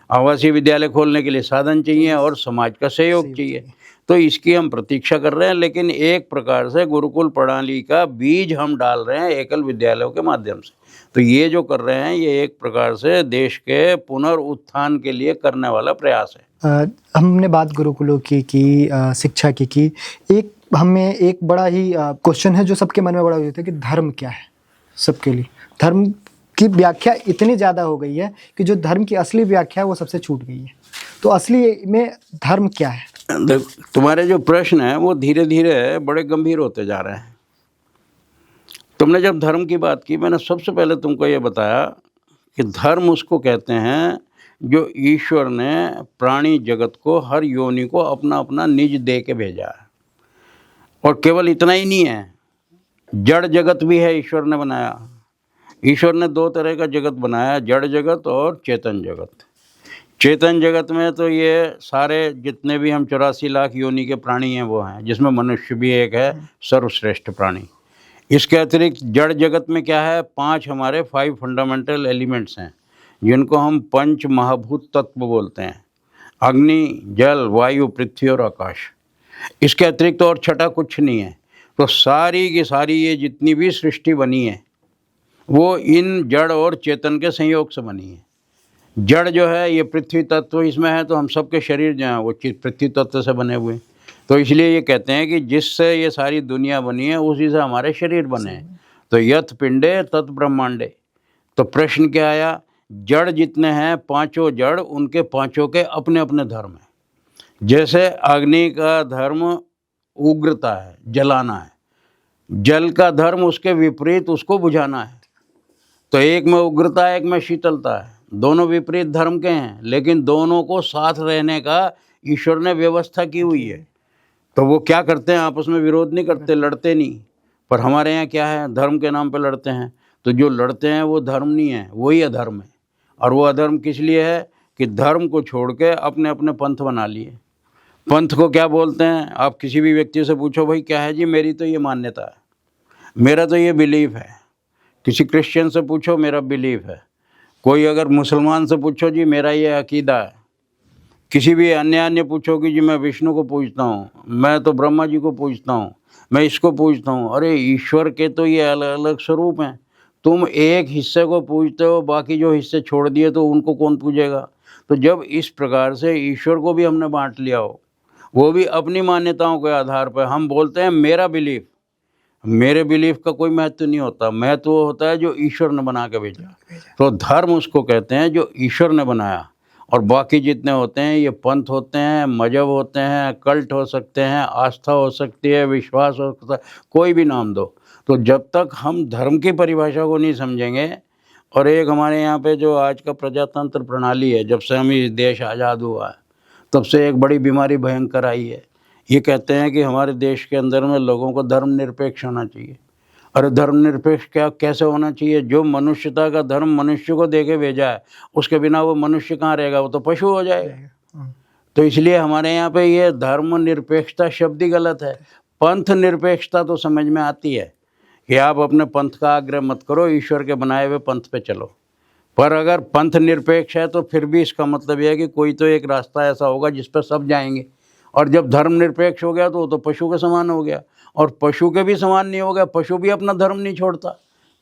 Speaker 1: आवासीय विद्यालय खोलने के लिए साधन चाहिए और समाज का सहयोग चाहिए। तो इसकी हम प्रतीक्षा कर रहे हैं, लेकिन एक प्रकार से गुरुकुल प्रणाली का बीज हम डाल रहे हैं एकल विद्यालयों के माध्यम से। तो ये जो कर रहे हैं, ये एक प्रकार से देश के पुनरुत्थान के लिए करने वाला प्रयास है।
Speaker 2: हमने बात गुरुकुलों की शिक्षा की। एक हमें एक बड़ा ही क्वेश्चन है जो सबके मन में बड़ा होता है कि धर्म क्या है। सबके लिए धर्म की व्याख्या इतनी ज़्यादा हो गई है कि जो धर्म की असली व्याख्या है वो सबसे छूट गई है। तो असली में धर्म क्या है?
Speaker 1: तुम्हारे जो प्रश्न है वो धीरे धीरे बड़े गंभीर होते जा रहे हैं। तुमने जब धर्म की बात की, मैंने सबसे पहले तुमको ये बताया कि धर्म उसको कहते हैं जो ईश्वर ने प्राणी जगत को, हर योनि को अपना अपना निज दे के भेजा है। और केवल इतना ही नहीं है, जड़ जगत भी है ईश्वर ने बनाया। ईश्वर ने 2 तरह का जगत बनाया, जड़ जगत और चेतन जगत। चेतन जगत में तो ये सारे जितने भी हम 84 लाख योनि के प्राणी हैं वो हैं, जिसमें मनुष्य भी एक है, सर्वश्रेष्ठ प्राणी। इसके अतिरिक्त जड़ जगत में क्या है, 5 हमारे 5 फंडामेंटल एलिमेंट्स हैं, जिनको हम पंच महाभूत तत्व बोलते हैं। अग्नि, जल, वायु, पृथ्वी और आकाश। इसके अतिरिक्त और छठा कुछ नहीं है। तो सारी की सारी ये जितनी भी सृष्टि बनी है वो इन जड़ और चेतन के संयोग से बनी है। जड़ जो है ये पृथ्वी तत्व इसमें है, तो हम सबके शरीर जो हैं वो पृथ्वी तत्व से बने हुए हैं। तो इसलिए ये कहते हैं कि जिससे ये सारी दुनिया बनी है उसी से हमारे शरीर बने हैं। तो यथ पिंडे तत् ब्रह्मांडे। तो प्रश्न क्या आया, जड़ जितने हैं 5 जड़, उनके 5 के अपने अपने धर्म हैं। जैसे अग्नि का धर्म उग्रता है, जलाना है। जल का धर्म उसके विपरीत उसको बुझाना है। तो एक में उग्रता है, एक में शीतलता है। दोनों विपरीत धर्म के हैं, लेकिन दोनों को साथ रहने का ईश्वर ने व्यवस्था की हुई है। तो वो क्या करते हैं, आपस में विरोध नहीं करते, लड़ते नहीं। पर हमारे यहाँ क्या है, धर्म के नाम पे लड़ते हैं। तो जो लड़ते हैं वो धर्म नहीं है, वही अधर्म है। और वो अधर्म किस लिए है कि धर्म को छोड़ के अपने अपने पंथ बना लिए। पंथ को क्या बोलते हैं, आप किसी भी व्यक्ति से पूछो, भाई क्या है जी, मेरी तो ये मान्यता है, मेरा तो ये बिलीफ है। किसी क्रिश्चियन से पूछो, मेरा बिलीफ है। कोई अगर मुसलमान से पूछो, जी मेरा ये अकीदा है। किसी भी अन्य पूछो कि जी मैं विष्णु को पूजता हूँ, मैं तो ब्रह्मा जी को पूजता हूँ, मैं इसको पूजता हूँ। अरे ईश्वर के तो ये अलग अलग स्वरूप हैं, तुम एक हिस्से को पूजते हो, बाकी जो हिस्से छोड़ दिए तो उनको कौन पूजेगा। तो जब इस प्रकार से ईश्वर को भी हमने बांट लिया हो, वो भी अपनी मान्यताओं के आधार पर, हम बोलते हैं मेरा बिलीफ, मेरे बिलीफ का कोई महत्व नहीं होता, महत्व वो होता है जो ईश्वर ने बना के भेजा। तो धर्म उसको कहते हैं जो ईश्वर ने बनाया, और बाकी जितने होते हैं ये पंथ होते हैं, मजहब होते हैं, कल्ट हो सकते हैं, आस्था हो सकती है, विश्वास हो सकता है, कोई भी नाम दो। तो जब तक हम धर्म की परिभाषा को नहीं समझेंगे, और एक हमारे यहाँ पे जो आज का प्रजातंत्र प्रणाली है, जब से हम इस देश आज़ाद हुआ है तब से एक बड़ी बीमारी भयंकर आई है। ये कहते हैं कि हमारे देश के अंदर में लोगों को धर्मनिरपेक्ष होना चाहिए। अरे धर्मनिरपेक्ष क्या, कैसे होना चाहिए? जो मनुष्यता का धर्म मनुष्य को दे के भेजा है, उसके बिना वो मनुष्य कहाँ रहेगा, वो तो पशु हो जाएगा। तो इसलिए हमारे यहाँ पे ये धर्मनिरपेक्षता शब्द ही गलत है। पंथ निरपेक्षता तो समझ में आती है कि आप अपने पंथ का आग्रह मत करो, ईश्वर के बनाए हुए पंथ पे चलो। पर अगर पंथ निरपेक्ष है तो फिर भी इसका मतलब यह है कि कोई तो एक रास्ता ऐसा होगा जिस पर सब जाएंगे। और जब धर्म निरपेक्ष हो गया तो वो तो पशु के समान हो गया, और पशु के भी समान नहीं हो गया। पशु भी अपना धर्म नहीं छोड़ता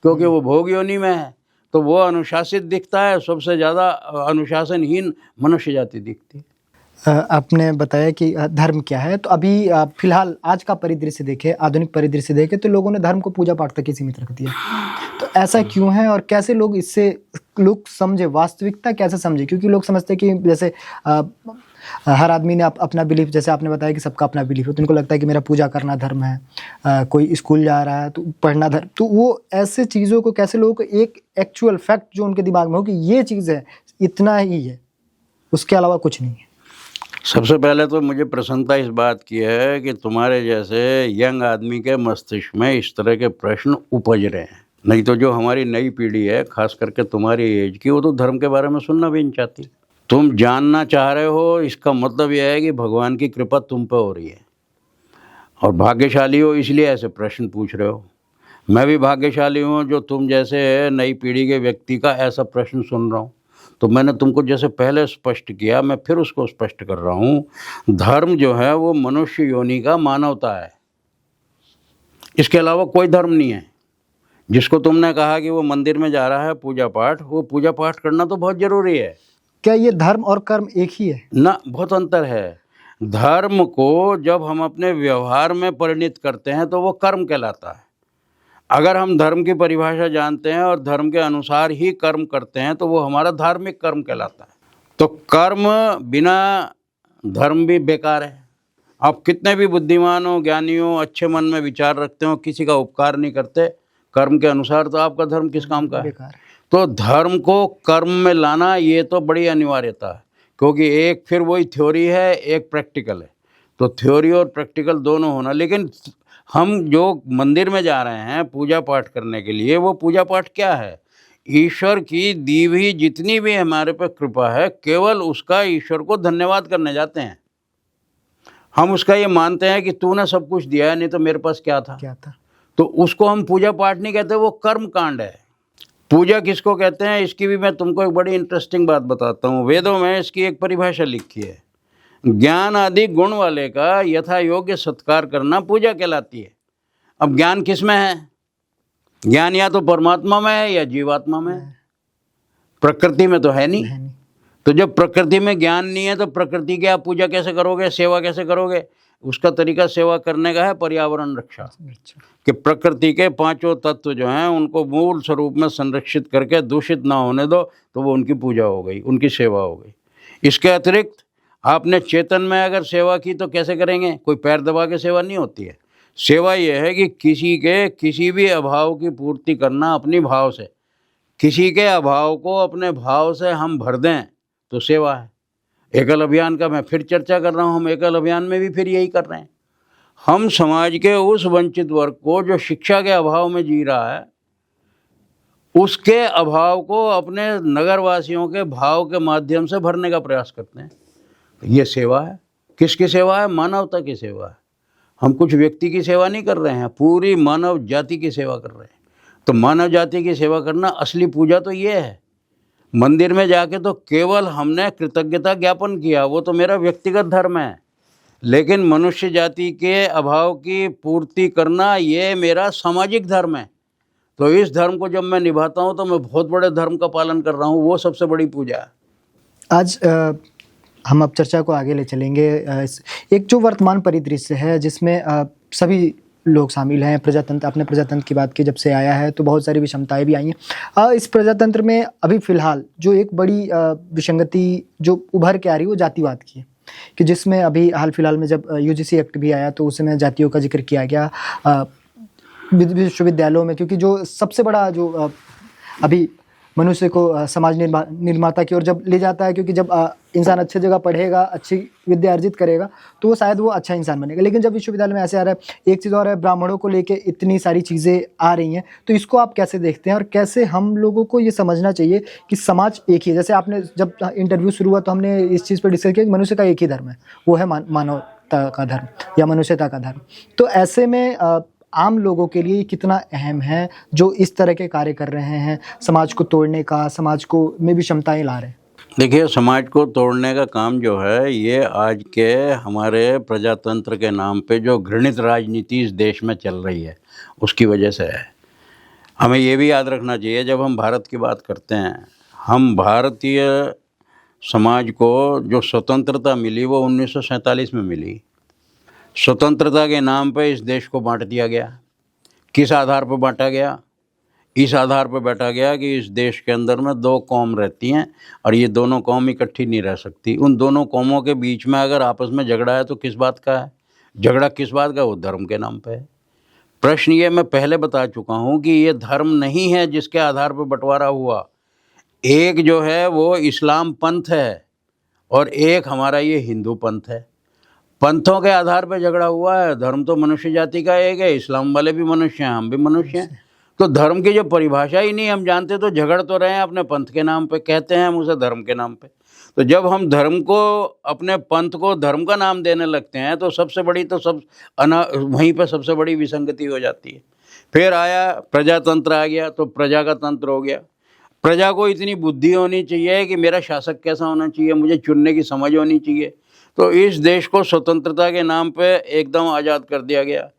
Speaker 1: क्योंकि वो भोग योनि में है, तो वो अनुशासित दिखता है। सबसे ज़्यादा अनुशासनहीन मनुष्य जाति दिखती है।
Speaker 2: आपने बताया कि धर्म क्या है, तो अभी फिलहाल आज का परिदृश्य देखें, आधुनिक परिदृश्य देखें, तो लोगों ने धर्म को पूजा पाठ तक ही सीमित रख दिया। तो ऐसा क्यों है, और कैसे लोग इससे लोग समझे, वास्तविकता कैसे समझे? क्योंकि लोग समझते हैं कि जैसे हर आदमी ने अपना बिलीफ, जैसे आपने बताया कि सबका अपना बिलीफ है, तो उनको लगता है कि मेरा पूजा करना धर्म है। कोई स्कूल जा रहा है तो पढ़ना धर्म। तो वो ऐसे चीज़ों को कैसे लोगों को एक एक्चुअल फैक्ट जो उनके दिमाग में हो कि ये चीज़ है, इतना ही है, उसके अलावा कुछ नहीं है।
Speaker 1: सबसे पहले तो मुझे प्रसन्नता इस बात की है कि तुम्हारे जैसे यंग आदमी के मस्तिष्क में इस तरह के प्रश्न उपज रहे हैं। नहीं तो जो हमारी नई पीढ़ी है, खास करके तुम्हारी एज की, वो तो धर्म के बारे में सुनना भी नहीं चाहती। तुम जानना चाह रहे हो, इसका मतलब यह है कि भगवान की कृपा तुम पे हो रही है, और भाग्यशाली हो इसलिए ऐसे प्रश्न पूछ रहे हो। मैं भी भाग्यशाली हूँ जो तुम जैसे नई पीढ़ी के व्यक्ति का ऐसा प्रश्न सुन रहा हूँ। तो मैंने तुमको जैसे पहले स्पष्ट किया, मैं फिर उसको स्पष्ट कर रहा हूँ। धर्म जो है वो मनुष्य योनि का मानवता है, इसके अलावा कोई धर्म नहीं है। जिसको तुमने कहा कि वो मंदिर में जा रहा है पूजा पाठ, वो पूजा पाठ करना तो बहुत ज़रूरी है।
Speaker 2: क्या ये धर्म और कर्म एक ही है?
Speaker 1: ना, बहुत अंतर है। धर्म को जब हम अपने व्यवहार में परिणित करते हैं तो वो कर्म कहलाता है। अगर हम धर्म की परिभाषा जानते हैं और धर्म के अनुसार ही कर्म करते हैं तो वो हमारा धार्मिक कर्म कहलाता है। तो कर्म बिना धर्म भी बेकार है। आप कितने भी बुद्धिमान हो, ज्ञानी हो, अच्छे मन में विचार रखते हो, किसी का उपकार नहीं करते कर्म के अनुसार, तो आपका धर्म किस काम का है? तो धर्म को कर्म में लाना ये तो बड़ी अनिवार्यता है, क्योंकि एक फिर वही थ्योरी है, एक प्रैक्टिकल है। तो थ्योरी और प्रैक्टिकल दोनों होना। लेकिन हम जो मंदिर में जा रहे हैं पूजा पाठ करने के लिए, वो पूजा पाठ क्या है? ईश्वर की दी हुई जितनी भी हमारे पर कृपा है, केवल उसका ईश्वर को धन्यवाद करने जाते हैं। हम उसका ये मानते हैं कि तूने सब कुछ दिया है, नहीं तो मेरे पास क्या था। तो उसको हम पूजा पाठ नहीं कहते, वो कर्म कांड है। पूजा किसको कहते हैं, इसकी भी मैं तुमको एक बड़ी इंटरेस्टिंग बात बताता हूँ। वेदों में इसकी एक परिभाषा लिखी है। ज्ञान आदि गुण वाले का यथा योग्य सत्कार करना पूजा कहलाती है। अब ज्ञान किस में है? ज्ञान या तो परमात्मा में है या जीवात्मा में है, प्रकृति में तो है नहीं। तो जब प्रकृति में ज्ञान नहीं है तो प्रकृति की आप पूजा कैसे करोगे, सेवा कैसे करोगे? उसका तरीका सेवा करने का है पर्यावरण रक्षा, कि प्रकृति के पांचों तत्व जो हैं उनको मूल स्वरूप में संरक्षित करके दूषित ना होने दो, तो वो उनकी पूजा हो गई, उनकी सेवा हो गई। इसके अतिरिक्त आपने चेतन में अगर सेवा की तो कैसे करेंगे? कोई पैर दबा के सेवा नहीं होती है। सेवा ये है कि किसी के किसी भी अभाव की पूर्ति करना अपनी भाव से, किसी के अभाव को अपने भाव से हम भर दें तो सेवा है। एकल अभियान का मैं फिर चर्चा कर रहा हूँ, हम एकल अभियान में भी फिर यही कर रहे हैं। हम समाज के उस वंचित वर्ग को जो शिक्षा के अभाव में जी रहा है, उसके अभाव को अपने नगरवासियों के भाव के माध्यम से भरने का प्रयास करते हैं। ये सेवा है। किसकी सेवा है? मानवता की सेवा है। हम कुछ व्यक्ति की सेवा नहीं कर रहे हैं, पूरी मानव जाति की सेवा कर रहे हैं। तो मानव जाति की सेवा करना असली पूजा तो ये है। मंदिर में जाके तो केवल हमने कृतज्ञता ज्ञापन किया, वो तो मेरा व्यक्तिगत धर्म है। लेकिन मनुष्य जाति के अभाव की पूर्ति करना ये मेरा सामाजिक धर्म है। तो इस धर्म को जब मैं निभाता हूँ तो मैं बहुत बड़े धर्म का पालन कर रहा हूँ, वो सबसे बड़ी पूजा है।
Speaker 2: आज हम अब चर्चा को आगे ले चलेंगे। एक जो वर्तमान परिदृश्य है जिसमें सभी लोग शामिल हैं, प्रजातंत्र, आपने प्रजातंत्र की बात की, जब से आया है तो बहुत सारी विषमताएं भी आई हैं। इस प्रजातंत्र में अभी फ़िलहाल जो एक बड़ी विसंगति जो उभर के आ रही है वो जातिवाद की है, कि जिसमें अभी हाल फिलहाल में जब यूजीसी एक्ट भी आया तो उसमें जातियों का जिक्र किया गया विश्वविद्यालयों में, क्योंकि जो सबसे बड़ा जो अभी मनुष्य को समाज निर्माता की ओर जब ले जाता है, क्योंकि जब इंसान अच्छी जगह पढ़ेगा, अच्छी विद्या अर्जित करेगा तो वो शायद वो अच्छा इंसान बनेगा। लेकिन जब विश्वविद्यालय में ऐसे आ रहा है, एक चीज़ और है, ब्राह्मणों को लेके इतनी सारी चीज़ें आ रही हैं, तो इसको आप कैसे देखते हैं और कैसे हम लोगों को ये समझना चाहिए कि समाज एक ही है? जैसे आपने जब इंटरव्यू शुरू हुआ तो हमने इस चीज़ पर डिस्कस किया कि मनुष्य का एक ही धर्म है, वो है मानवता का धर्म या मनुष्यता का धर्म। तो ऐसे में आम लोगों के लिए कितना अहम है जो इस तरह के कार्य कर रहे हैं, समाज को तोड़ने का, समाज को में विषमताएं ला रहे हैं?
Speaker 1: देखिए, समाज को तोड़ने का काम जो है ये आज के हमारे प्रजातंत्र के नाम पे जो घृणित राजनीति इस देश में चल रही है उसकी वजह से है। हमें ये भी याद रखना चाहिए, जब हम भारत की बात करते हैं, हम भारतीय समाज को जो स्वतंत्रता मिली वो 1947 में मिली। स्वतंत्रता के नाम पे इस देश को बांट दिया गया। किस आधार पर बांटा गया? इस आधार पर बांटा गया कि इस देश के अंदर में दो कौम रहती हैं और ये दोनों कौम इकट्ठी नहीं रह सकती। उन दोनों कौमों के बीच में अगर आपस में झगड़ा है तो किस बात का है? झगड़ा किस बात का? वो धर्म के नाम पे है। प्रश्न ये मैं पहले बता चुका हूँ कि ये धर्म नहीं है जिसके आधार पर बंटवारा हुआ। एक जो है वो इस्लाम पंथ है और एक हमारा ये हिंदू पंथ है। पंथों के आधार पर झगड़ा हुआ है। धर्म तो मनुष्य जाति का एक है, इस्लाम वाले भी मनुष्य हैं, हम भी मनुष्य हैं। तो धर्म की जो परिभाषा ही नहीं हम जानते तो झगड़ तो रहे हैं अपने पंथ के नाम पे, कहते हैं हम उसे धर्म के नाम पे। तो जब हम धर्म को, अपने पंथ को धर्म का नाम देने लगते हैं तो सबसे बड़ी तो वहीं पे सबसे बड़ी विसंगति हो जाती है। फिर आया प्रजातंत्र, आ गया तो प्रजा का तंत्र हो गया। प्रजा को इतनी बुद्धि होनी चाहिए कि मेरा शासक कैसा होना चाहिए, मुझे चुनने की समझ होनी चाहिए। तो इस देश को स्वतंत्रता के नाम पे एकदम आज़ाद कर दिया गया,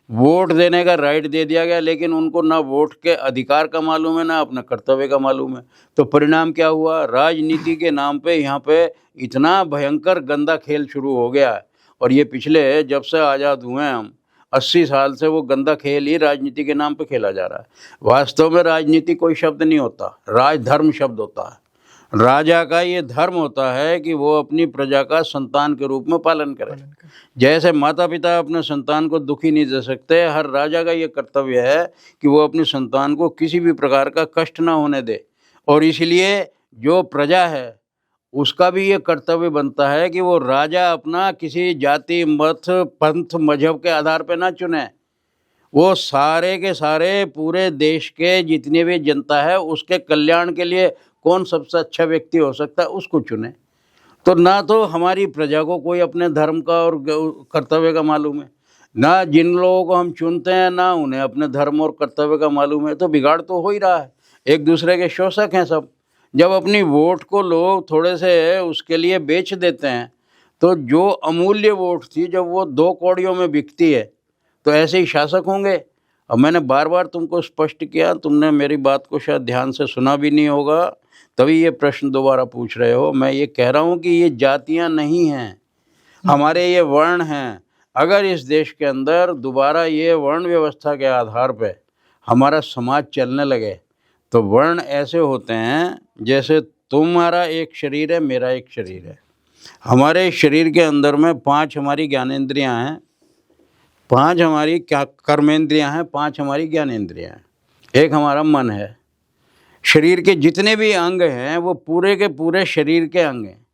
Speaker 1: वोट देने का राइट दे दिया गया, लेकिन उनको ना वोट के अधिकार का मालूम है ना अपने कर्तव्य का मालूम है। तो परिणाम क्या हुआ? राजनीति के नाम पे यहाँ पे इतना भयंकर गंदा खेल शुरू हो गया है। और ये पिछले जब से आज़ाद हुए हैं हम 80 साल से वो गंदा खेल ही राजनीति के नाम पे खेला जा रहा है। वास्तव में राजनीति कोई शब्द नहीं होता, राजधर्म शब्द होता है। राजा का ये धर्म होता है कि वो अपनी प्रजा का संतान के रूप में पालन करे। जैसे माता पिता अपने संतान को दुखी नहीं दे सकते, हर राजा का ये कर्तव्य है कि वो अपनी संतान को किसी भी प्रकार का कष्ट ना होने दे। और इसलिए जो प्रजा है उसका भी ये कर्तव्य बनता है कि वो राजा अपना किसी जाति, मत, पंथ, मजहब के आधार पर ना चुने। वो सारे के सारे पूरे देश के जितने भी जनता है उसके कल्याण के लिए कौन सबसे अच्छा व्यक्ति हो सकता है उसको चुने। तो ना तो हमारी प्रजा को कोई अपने धर्म का और कर्तव्य का मालूम है, ना जिन लोगों को हम चुनते हैं ना उन्हें अपने धर्म और कर्तव्य का मालूम है। तो बिगाड़ तो हो ही रहा है, एक दूसरे के शोषक हैं सब। जब अपनी वोट को लोग थोड़े से उसके लिए बेच देते हैं तो जो अमूल्य वोट थी जब वो 2 कौड़ियों में बिकती है तो ऐसे ही शासक होंगे। अब मैंने बार बार तुमको स्पष्ट किया, तुमने मेरी बात को शायद ध्यान से सुना भी नहीं होगा, तभी ये प्रश्न दोबारा पूछ रहे हो। मैं ये कह रहा हूँ कि ये जातियाँ नहीं हैं, हमारे ये वर्ण हैं। अगर इस देश के अंदर दोबारा ये वर्ण व्यवस्था के आधार पे हमारा समाज चलने लगे तो वर्ण ऐसे होते हैं जैसे तुम्हारा एक शरीर है, मेरा एक शरीर है। हमारे शरीर के अंदर में 5 हमारी ज्ञानेंद्रियाँ हैं, 5 हमारी क्या कर्मेंद्रियाँ हैं, 5 हमारी ज्ञानेंद्रियाँ हैं, एक हमारा मन है। शरीर के जितने भी अंग हैं वो पूरे के पूरे शरीर के अंग हैं।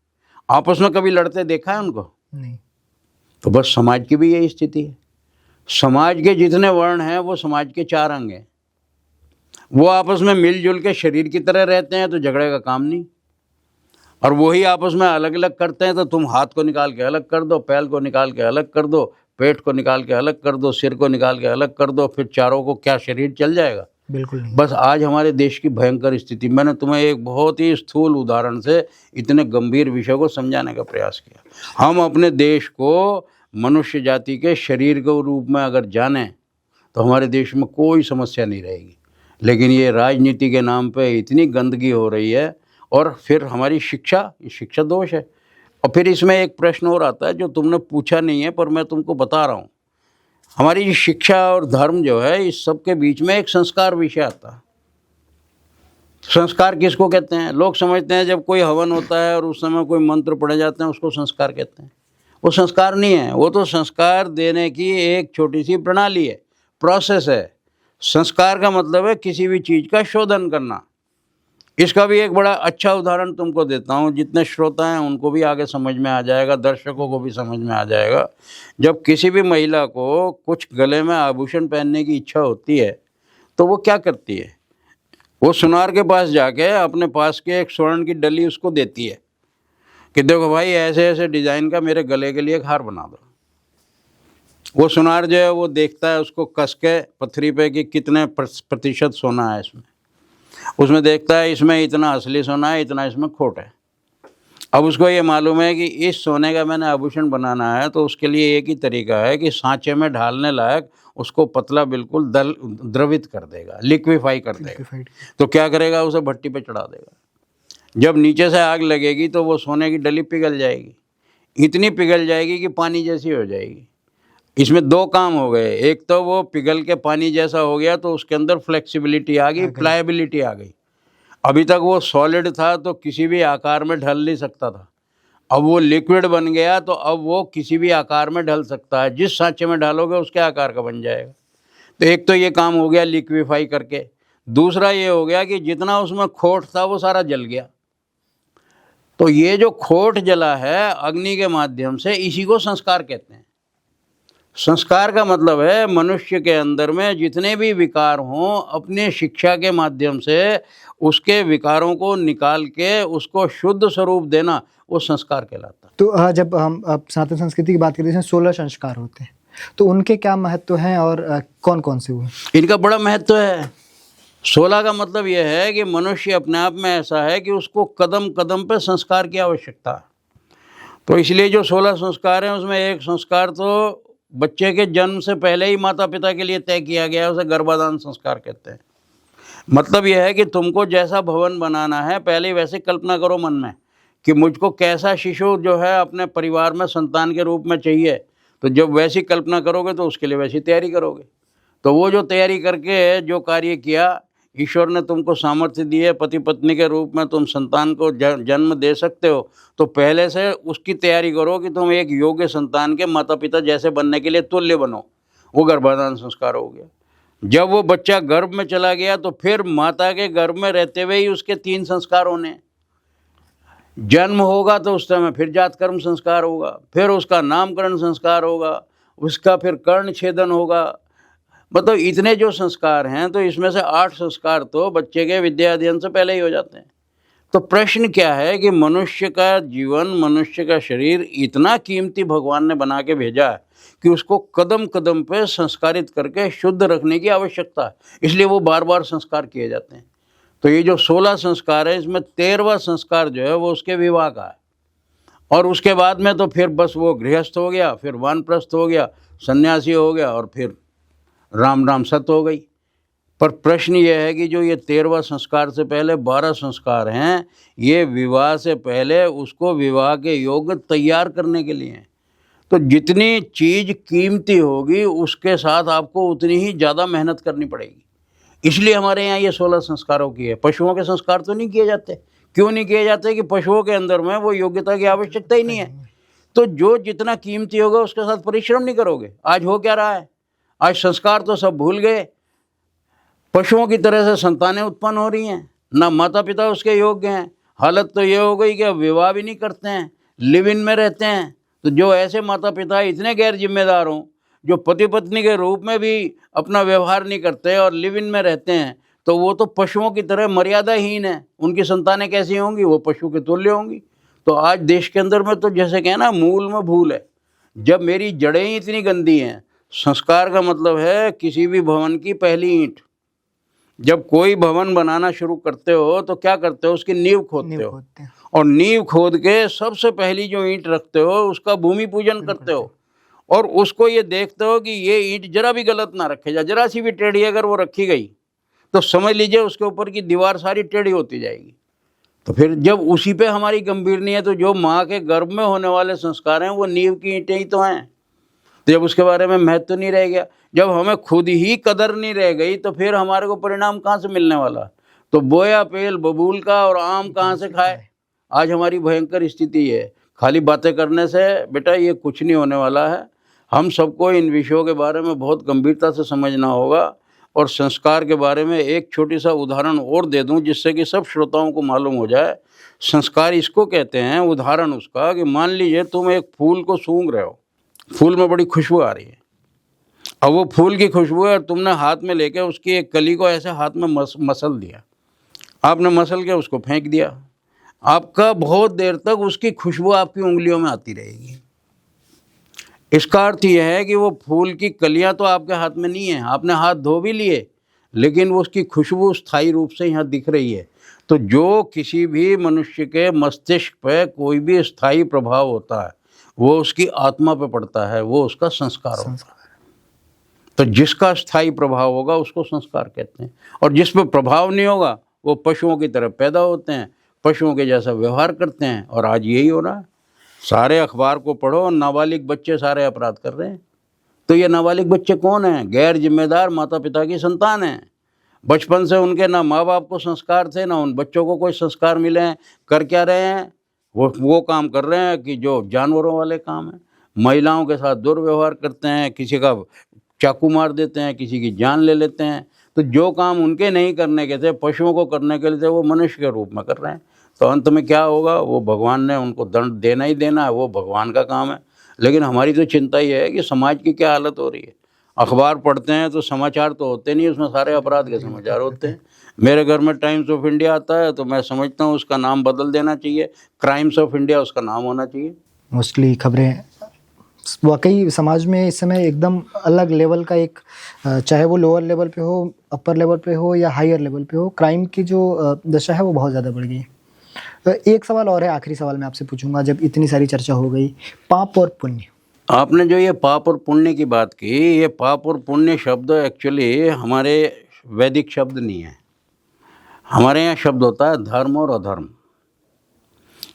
Speaker 1: आपस में कभी लड़ते देखा है उनको?
Speaker 2: नहीं।
Speaker 1: तो बस समाज की भी यही स्थिति है। समाज के जितने वर्ण हैं वो समाज के 4 अंग हैं। वो आपस में मिलजुल के शरीर की तरह रहते हैं तो झगड़े का काम नहीं। और वही आपस में अलग अलग करते हैं तो तुम हाथ को निकाल के अलग कर दो, पैर को निकाल के अलग कर दो, पेट को निकाल के अलग कर दो, सिर को निकाल के अलग कर दो, फिर चारों को क्या शरीर चल जाएगा?
Speaker 2: बिल्कुल नहीं।
Speaker 1: बस आज हमारे देश की भयंकर स्थिति, मैंने तुम्हें एक बहुत ही स्थूल उदाहरण से इतने गंभीर विषय को समझाने का प्रयास किया। हम अपने देश को मनुष्य जाति के शरीर के रूप में अगर जाने तो हमारे देश में कोई समस्या नहीं रहेगी। लेकिन ये राजनीति के नाम पे इतनी गंदगी हो रही है, और फिर हमारी शिक्षा दोष है। और फिर इसमें एक प्रश्न और आता है जो तुमने पूछा नहीं है पर मैं तुमको बता रहा हूँ। हमारी शिक्षा और धर्म जो है, इस सब के बीच में एक संस्कार विषय आता है। संस्कार किसको कहते हैं? लोग समझते हैं जब कोई हवन होता है और उस समय कोई मंत्र पढ़े जाते हैं उसको संस्कार कहते हैं। वो संस्कार नहीं है, वो तो संस्कार देने की एक छोटी सी प्रणाली है, प्रोसेस है। संस्कार का मतलब है किसी भी चीज़ का शोधन करना। इसका भी एक बड़ा अच्छा उदाहरण तुमको देता हूँ, जितने श्रोता हैं उनको भी आगे समझ में आ जाएगा, दर्शकों को भी समझ में आ जाएगा। जब किसी भी महिला को कुछ गले में आभूषण पहनने की इच्छा होती है तो वो क्या करती है? वो सुनार के पास जाके अपने पास के एक स्वर्ण की डली उसको देती है कि देखो भाई, ऐसे ऐसे डिज़ाइन का मेरे गले के लिए एक हार बना दो। वो सुनार जो है वो देखता है उसको कस के पथरी पे कि कितने प्रतिशत सोना है इसमें। उसमें देखता है इसमें इतना असली सोना है, इतना इसमें खोट है। अब उसको ये मालूम है कि इस सोने का मैंने आभूषण बनाना है तो उसके लिए एक ही तरीका है कि सांचे में ढालने लायक उसको पतला बिल्कुल द्रवित कर देगा, लिक्विफाई कर देगा। तो क्या करेगा? उसे भट्टी पे चढ़ा देगा। जब नीचे से आग लगेगी तो वो सोने की डली पिघल जाएगी, इतनी पिघल जाएगी कि पानी जैसी हो जाएगी। इसमें दो काम हो गए, एक तो वो पिघल के पानी जैसा हो गया तो उसके अंदर फ्लेक्सिबिलिटी आ गई, प्लायबिलिटी आ गई। अभी तक वो सॉलिड था तो किसी भी आकार में ढल नहीं सकता था, अब वो लिक्विड बन गया तो अब वो किसी भी आकार में ढल सकता है, जिस सांचे में डालोगे उसके आकार का बन जाएगा। तो एक तो ये काम हो गया लिक्विफाई करके। दूसरा ये हो गया कि जितना उसमें खोट था वो सारा जल गया। तो ये जो खोट जला है अग्नि के माध्यम से, इसी को संस्कार कहते हैं। संस्कार का मतलब है मनुष्य के अंदर में जितने भी विकार हों, अपने शिक्षा के माध्यम से उसके विकारों को निकाल के उसको शुद्ध स्वरूप देना, वो संस्कार कहलाता है।
Speaker 2: तो जब हम अब सनातन संस्कृति की बात करते हैं, 16 संस्कार होते हैं, तो उनके क्या महत्व हैं और कौन कौन से हुए?
Speaker 1: इनका बड़ा महत्व है। 16 का मतलब यह है कि मनुष्य अपने आप में ऐसा है कि उसको कदम कदम पे संस्कार की आवश्यकता है। तो इसलिए जो 16 संस्कार हैं उसमें एक संस्कार तो बच्चे के जन्म से पहले ही माता पिता के लिए तय किया गया है, उसे गर्भाधान संस्कार कहते हैं। मतलब यह है कि तुमको जैसा भवन बनाना है पहले वैसे कल्पना करो मन में कि मुझको कैसा शिशु जो है अपने परिवार में संतान के रूप में चाहिए। तो जब वैसी कल्पना करोगे तो उसके लिए वैसी तैयारी करोगे। तो वो जो तैयारी करके जो कार्य किया, ईश्वर ने तुमको सामर्थ्य दी है, पति पत्नी के रूप में तुम संतान को जन्म दे सकते हो, तो पहले से उसकी तैयारी करो कि तुम एक योग्य संतान के माता पिता जैसे बनने के लिए तुल्य बनो। वो गर्भाधान संस्कार हो गया। जब वो बच्चा गर्भ में चला गया तो फिर माता के गर्भ में रहते हुए ही उसके 3 संस्कार होने। जन्म होगा तो उस समय फिर जात कर्म संस्कार होगा, फिर उसका नामकरण संस्कार होगा, उसका फिर कर्ण छेदन होगा। मतलब इतने जो संस्कार हैं, तो इसमें से 8 संस्कार तो बच्चे के विद्या अध्ययन से पहले ही हो जाते हैं। तो प्रश्न क्या है कि मनुष्य का जीवन, मनुष्य का शरीर इतना कीमती भगवान ने बना के भेजा है कि उसको कदम कदम पे संस्कारित करके शुद्ध रखने की आवश्यकता है। इसलिए वो बार बार संस्कार किए जाते हैं। तो ये जो 16 संस्कार है, इसमें 13वां संस्कार जो है वो उसके विवाह का है। और उसके बाद में तो फिर बस वो गृहस्थ हो गया, फिर वानप्रस्थ हो गया, सन्यासी हो गया, और फिर राम राम सत हो गई। पर प्रश्न ये है कि जो ये 13वां संस्कार से पहले 12 संस्कार हैं, ये विवाह से पहले उसको विवाह के योग्य तैयार करने के लिए हैं। तो जितनी चीज़ कीमती होगी उसके साथ आपको उतनी ही ज़्यादा मेहनत करनी पड़ेगी। इसलिए हमारे यहाँ ये 16 संस्कारों की है। पशुओं के संस्कार तो नहीं किए जाते। क्यों नहीं किए जाते? कि पशुओं के अंदर में वो योग्यता की आवश्यकता ही नहीं है। तो जो जितना कीमती होगा उसके साथ परिश्रम नहीं करोगे। आज हो क्या रहा है? आज संस्कार तो सब भूल गए। पशुओं की तरह से संतानें उत्पन्न हो रही हैं, ना माता पिता उसके योग्य हैं। हालत तो ये हो गई कि अब विवाह भी नहीं करते हैं, लिव इन में रहते हैं। तो जो ऐसे माता पिता इतने गैर जिम्मेदार हों, जो पति पत्नी के रूप में भी अपना व्यवहार नहीं करते और लिव इन में रहते हैं, तो वो तो पशुओं की तरह मर्यादाहीन है। उनकी संतानें कैसी होंगी? वो पशु के तुल्य होंगी। तो आज देश के अंदर में तो जैसे कहना मूल में भूल है। जब मेरी जड़ें ही इतनी गंदी हैं, संस्कार का मतलब है किसी भी भवन की पहली ईंट। जब कोई भवन बनाना शुरू करते हो तो क्या करते हो? उसकी नींव खोदते हो, और नींव खोद के सबसे पहली जो ईंट रखते हो उसका भूमि पूजन करते हो। और उसको ये देखते हो कि ये ईंट जरा भी गलत ना रखे जा, जरा सी भी टेढ़ी अगर वो रखी गई तो समझ लीजिए उसके ऊपर की दीवार सारी टेढ़ी होती जाएगी। तो फिर जब उसी पे हमारी गंभीर नहीं है, तो जो माँ के गर्भ में होने वाले संस्कार हैं वो नींव की ईंटें ही तो हैं। तो जब उसके बारे में महत्व नहीं रह गया, जब हमें खुद ही कदर नहीं रह गई, तो फिर हमारे को परिणाम कहाँ से मिलने वाला? तो बोया पेल बबूल का और आम कहाँ से खाए? आज हमारी भयंकर स्थिति है। खाली बातें करने से बेटा ये कुछ नहीं होने वाला है। हम सबको इन विषयों के बारे में बहुत गंभीरता से समझना होगा। और संस्कार के बारे में एक छोटी सा उदाहरण और दे दूं जिससे कि सब श्रोताओं को मालूम हो जाए। संस्कार इसको कहते हैं, उदाहरण उसका, कि मान लीजिए तुम एक फूल को सूंघ रहे हो, फूल में बड़ी खुशबू आ रही है। अब वो फूल की खुशबू है और तुमने हाथ में लेके उसकी एक कली को ऐसे हाथ में मसल दिया, आपने मसल के उसको फेंक दिया। आपका बहुत देर तक उसकी खुशबू आपकी उंगलियों में आती रहेगी। इसका अर्थ यह है कि वो फूल की कलियां तो आपके हाथ में नहीं है, आपने हाथ धो भी लिए, लेकिन वो उसकी खुशबू स्थायी रूप से यहाँ दिख रही है। तो जो किसी भी मनुष्य के मस्तिष्क पे कोई भी स्थायी प्रभाव होता है वो उसकी आत्मा पे पड़ता है, वो उसका संस्कार होता है। तो जिसका स्थायी प्रभाव होगा उसको संस्कार कहते हैं, और जिस पे प्रभाव नहीं होगा वो पशुओं की तरह पैदा होते हैं, पशुओं के जैसा व्यवहार करते हैं। और आज यही हो रहा है। सारे अखबार को पढ़ो, नाबालिग बच्चे सारे अपराध कर रहे हैं। तो ये नाबालिग बच्चे कौन हैं? गैर जिम्मेदार माता पिता की संतान हैं। बचपन से उनके ना माँ बाप को संस्कार थे, ना उन बच्चों को कोई संस्कार मिले हैं। कर क्या रहे हैं? वो काम कर रहे हैं कि जो जानवरों वाले काम हैं। महिलाओं के साथ दुर्व्यवहार करते हैं, किसी का चाकू मार देते हैं, किसी की जान ले लेते हैं। तो जो काम उनके नहीं करने के थे, पशुओं को करने के लिए थे, वो मनुष्य के रूप में कर रहे हैं। तो अंत में क्या होगा? वो भगवान ने उनको दंड देना ही देना है, वो भगवान का काम है। लेकिन हमारी तो चिंता ये है कि समाज की क्या हालत हो रही है। अखबार पढ़ते हैं तो समाचार तो होते नहीं, उसमें सारे अपराध के समाचार होते हैं। मेरे घर में टाइम्स ऑफ इंडिया आता है तो मैं समझता हूँ उसका नाम बदल देना चाहिए, क्राइम्स ऑफ इंडिया उसका नाम होना चाहिए।
Speaker 2: मोस्टली खबरें वाकई समाज में इस समय एकदम अलग लेवल का एक, चाहे वो लोअर लेवल पे हो, अपर लेवल पे हो या हायर लेवल पे हो, क्राइम की जो दशा है वो बहुत ज़्यादा बढ़ गई है। एक सवाल और है, आखिरी सवाल मैं आपसे पूछूंगा, जब इतनी सारी चर्चा हो गई पाप और पुण्य,
Speaker 1: आपने जो ये पाप और पुण्य की बात की, ये पाप और पुण्य शब्द एक्चुअली हमारे वैदिक शब्द नहीं है। हमारे यहाँ शब्द होता है धर्म और अधर्म।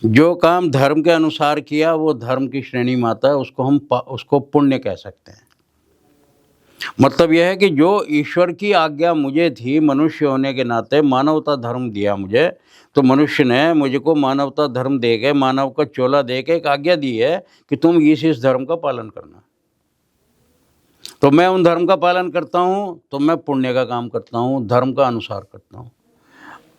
Speaker 1: जो काम धर्म के अनुसार किया वो धर्म की श्रेणी में आता है, उसको पुण्य कह सकते हैं। मतलब यह है कि जो ईश्वर की आज्ञा मुझे थी मनुष्य होने के नाते, मानवता धर्म दिया मुझे, तो मनुष्य ने मुझको मानवता धर्म दे के, मानव का चोला दे के एक आज्ञा दी है कि तुम इस धर्म का पालन करना। तो मैं उन धर्म का पालन करता हूँ तो मैं पुण्य का काम करता हूँ, धर्म का अनुसार करता हूँ।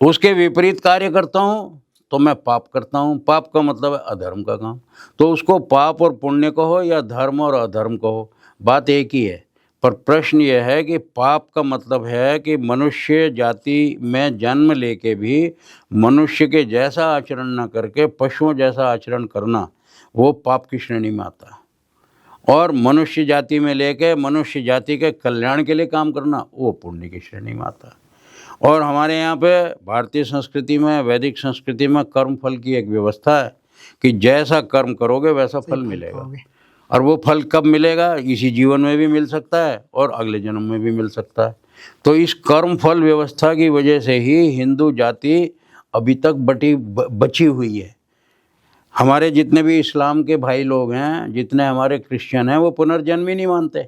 Speaker 1: उसके विपरीत कार्य करता हूँ तो मैं पाप करता हूँ। पाप का मतलब है अधर्म का काम। तो उसको पाप और पुण्य कहो या धर्म और अधर्म कहो, बात एक ही है। पर प्रश्न यह है कि पाप का मतलब है कि मनुष्य जाति में जन्म लेके भी मनुष्य के जैसा आचरण न करके पशुओं जैसा आचरण करना, वो पाप की श्रेणी में आता है। और मनुष्य जाति में लेके मनुष्य जाति के कल्याण के लिए काम करना, वो पुण्य की श्रेणी में आता है। और हमारे यहाँ पे भारतीय संस्कृति में, वैदिक संस्कृति में कर्म फल की एक व्यवस्था है कि जैसा कर्म करोगे वैसा फल मिलेगा। और वो फल कब मिलेगा? इसी जीवन में भी मिल सकता है और अगले जन्म में भी मिल सकता है। तो इस कर्म फल व्यवस्था की वजह से ही हिंदू जाति अभी तक बची हुई है। हमारे जितने भी इस्लाम के भाई लोग हैं, जितने हमारे क्रिश्चियन हैं, वो पुनर्जन्म ही नहीं मानते।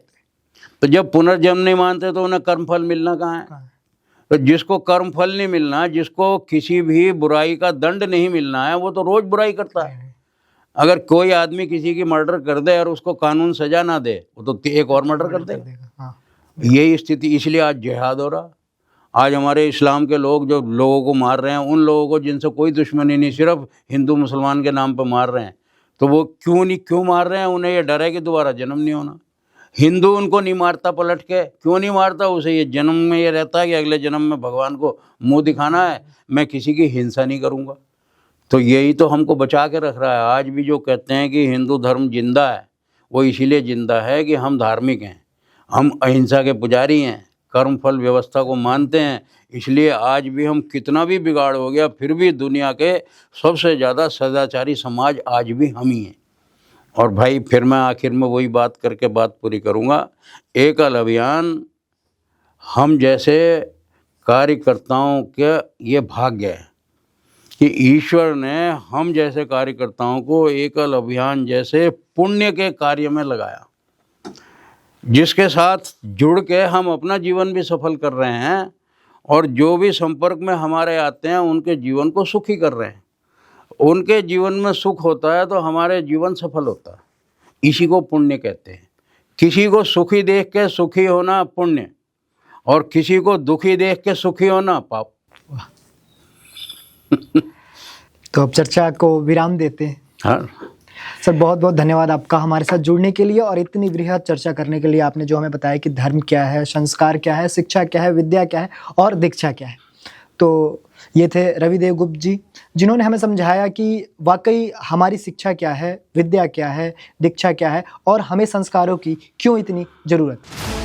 Speaker 1: तो जब पुनर्जन्म नहीं मानते तो उन्हें कर्म फल मिलना कहाँ है? तो जिसको कर्म फल नहीं मिलना, जिसको किसी भी बुराई का दंड नहीं मिलना है, वो तो रोज बुराई करता है। अगर कोई आदमी किसी की मर्डर कर दे और उसको कानून सजा ना दे, वो तो एक और मर्डर कर देगा। यही स्थिति, इसलिए आज जिहाद हो रहा। आज हमारे इस्लाम के लोग जो लोगों को मार रहे हैं, उन लोगों को जिनसे कोई दुश्मनी नहीं, सिर्फ हिंदू मुसलमान के नाम पर मार रहे हैं। तो वो क्यों मार रहे हैं? उन्हें ये डर है कि दोबारा जन्म नहीं होना। हिंदू उनको नहीं मारता पलट के, क्यों नहीं मारता? उसे ये जन्म में ये रहता है कि अगले जन्म में भगवान को मुंह दिखाना है, मैं किसी की हिंसा नहीं करूँगा। तो यही तो हमको बचा के रख रहा है। आज भी जो कहते हैं कि हिंदू धर्म जिंदा है, वो इसीलिए जिंदा है कि हम धार्मिक हैं, हम अहिंसा के पुजारी हैं, कर्म फल व्यवस्था को मानते हैं। इसलिए आज भी हम, कितना भी बिगाड़ हो गया, फिर भी दुनिया के सबसे ज़्यादा सदाचारी समाज आज भी हम ही हैं। और भाई फिर मैं आखिर में वही बात करके बात पूरी करूँगा। एकल अभियान हम जैसे कार्यकर्ताओं के ये भाग्य है कि ईश्वर ने हम जैसे कार्यकर्ताओं को एकल अभियान जैसे पुण्य के कार्य में लगाया, जिसके साथ जुड़ के हम अपना जीवन भी सफल कर रहे हैं और जो भी संपर्क में हमारे आते हैं उनके जीवन को सुखी कर रहे हैं। उनके जीवन में सुख होता है तो हमारे जीवन सफल होता है। इसी को पुण्य कहते हैं। किसी को सुखी देख के सुखी होना पुण्य और किसी को दुखी देख के सुखी होना पाप।
Speaker 2: तो अब चर्चा को विराम देते हैं।
Speaker 1: हाँ
Speaker 2: सर, बहुत बहुत धन्यवाद आपका हमारे साथ जुड़ने के लिए और इतनी वृहद चर्चा करने के लिए। आपने जो हमें बताया कि धर्म क्या है, संस्कार क्या है, शिक्षा क्या है, विद्या क्या है और दीक्षा क्या है। तो ये थे रविदेव गुप्त जी, जिन्होंने हमें समझाया कि वाकई हमारी शिक्षा क्या है, विद्या क्या है, दीक्षा क्या है और हमें संस्कारों की क्यों इतनी ज़रूरत है।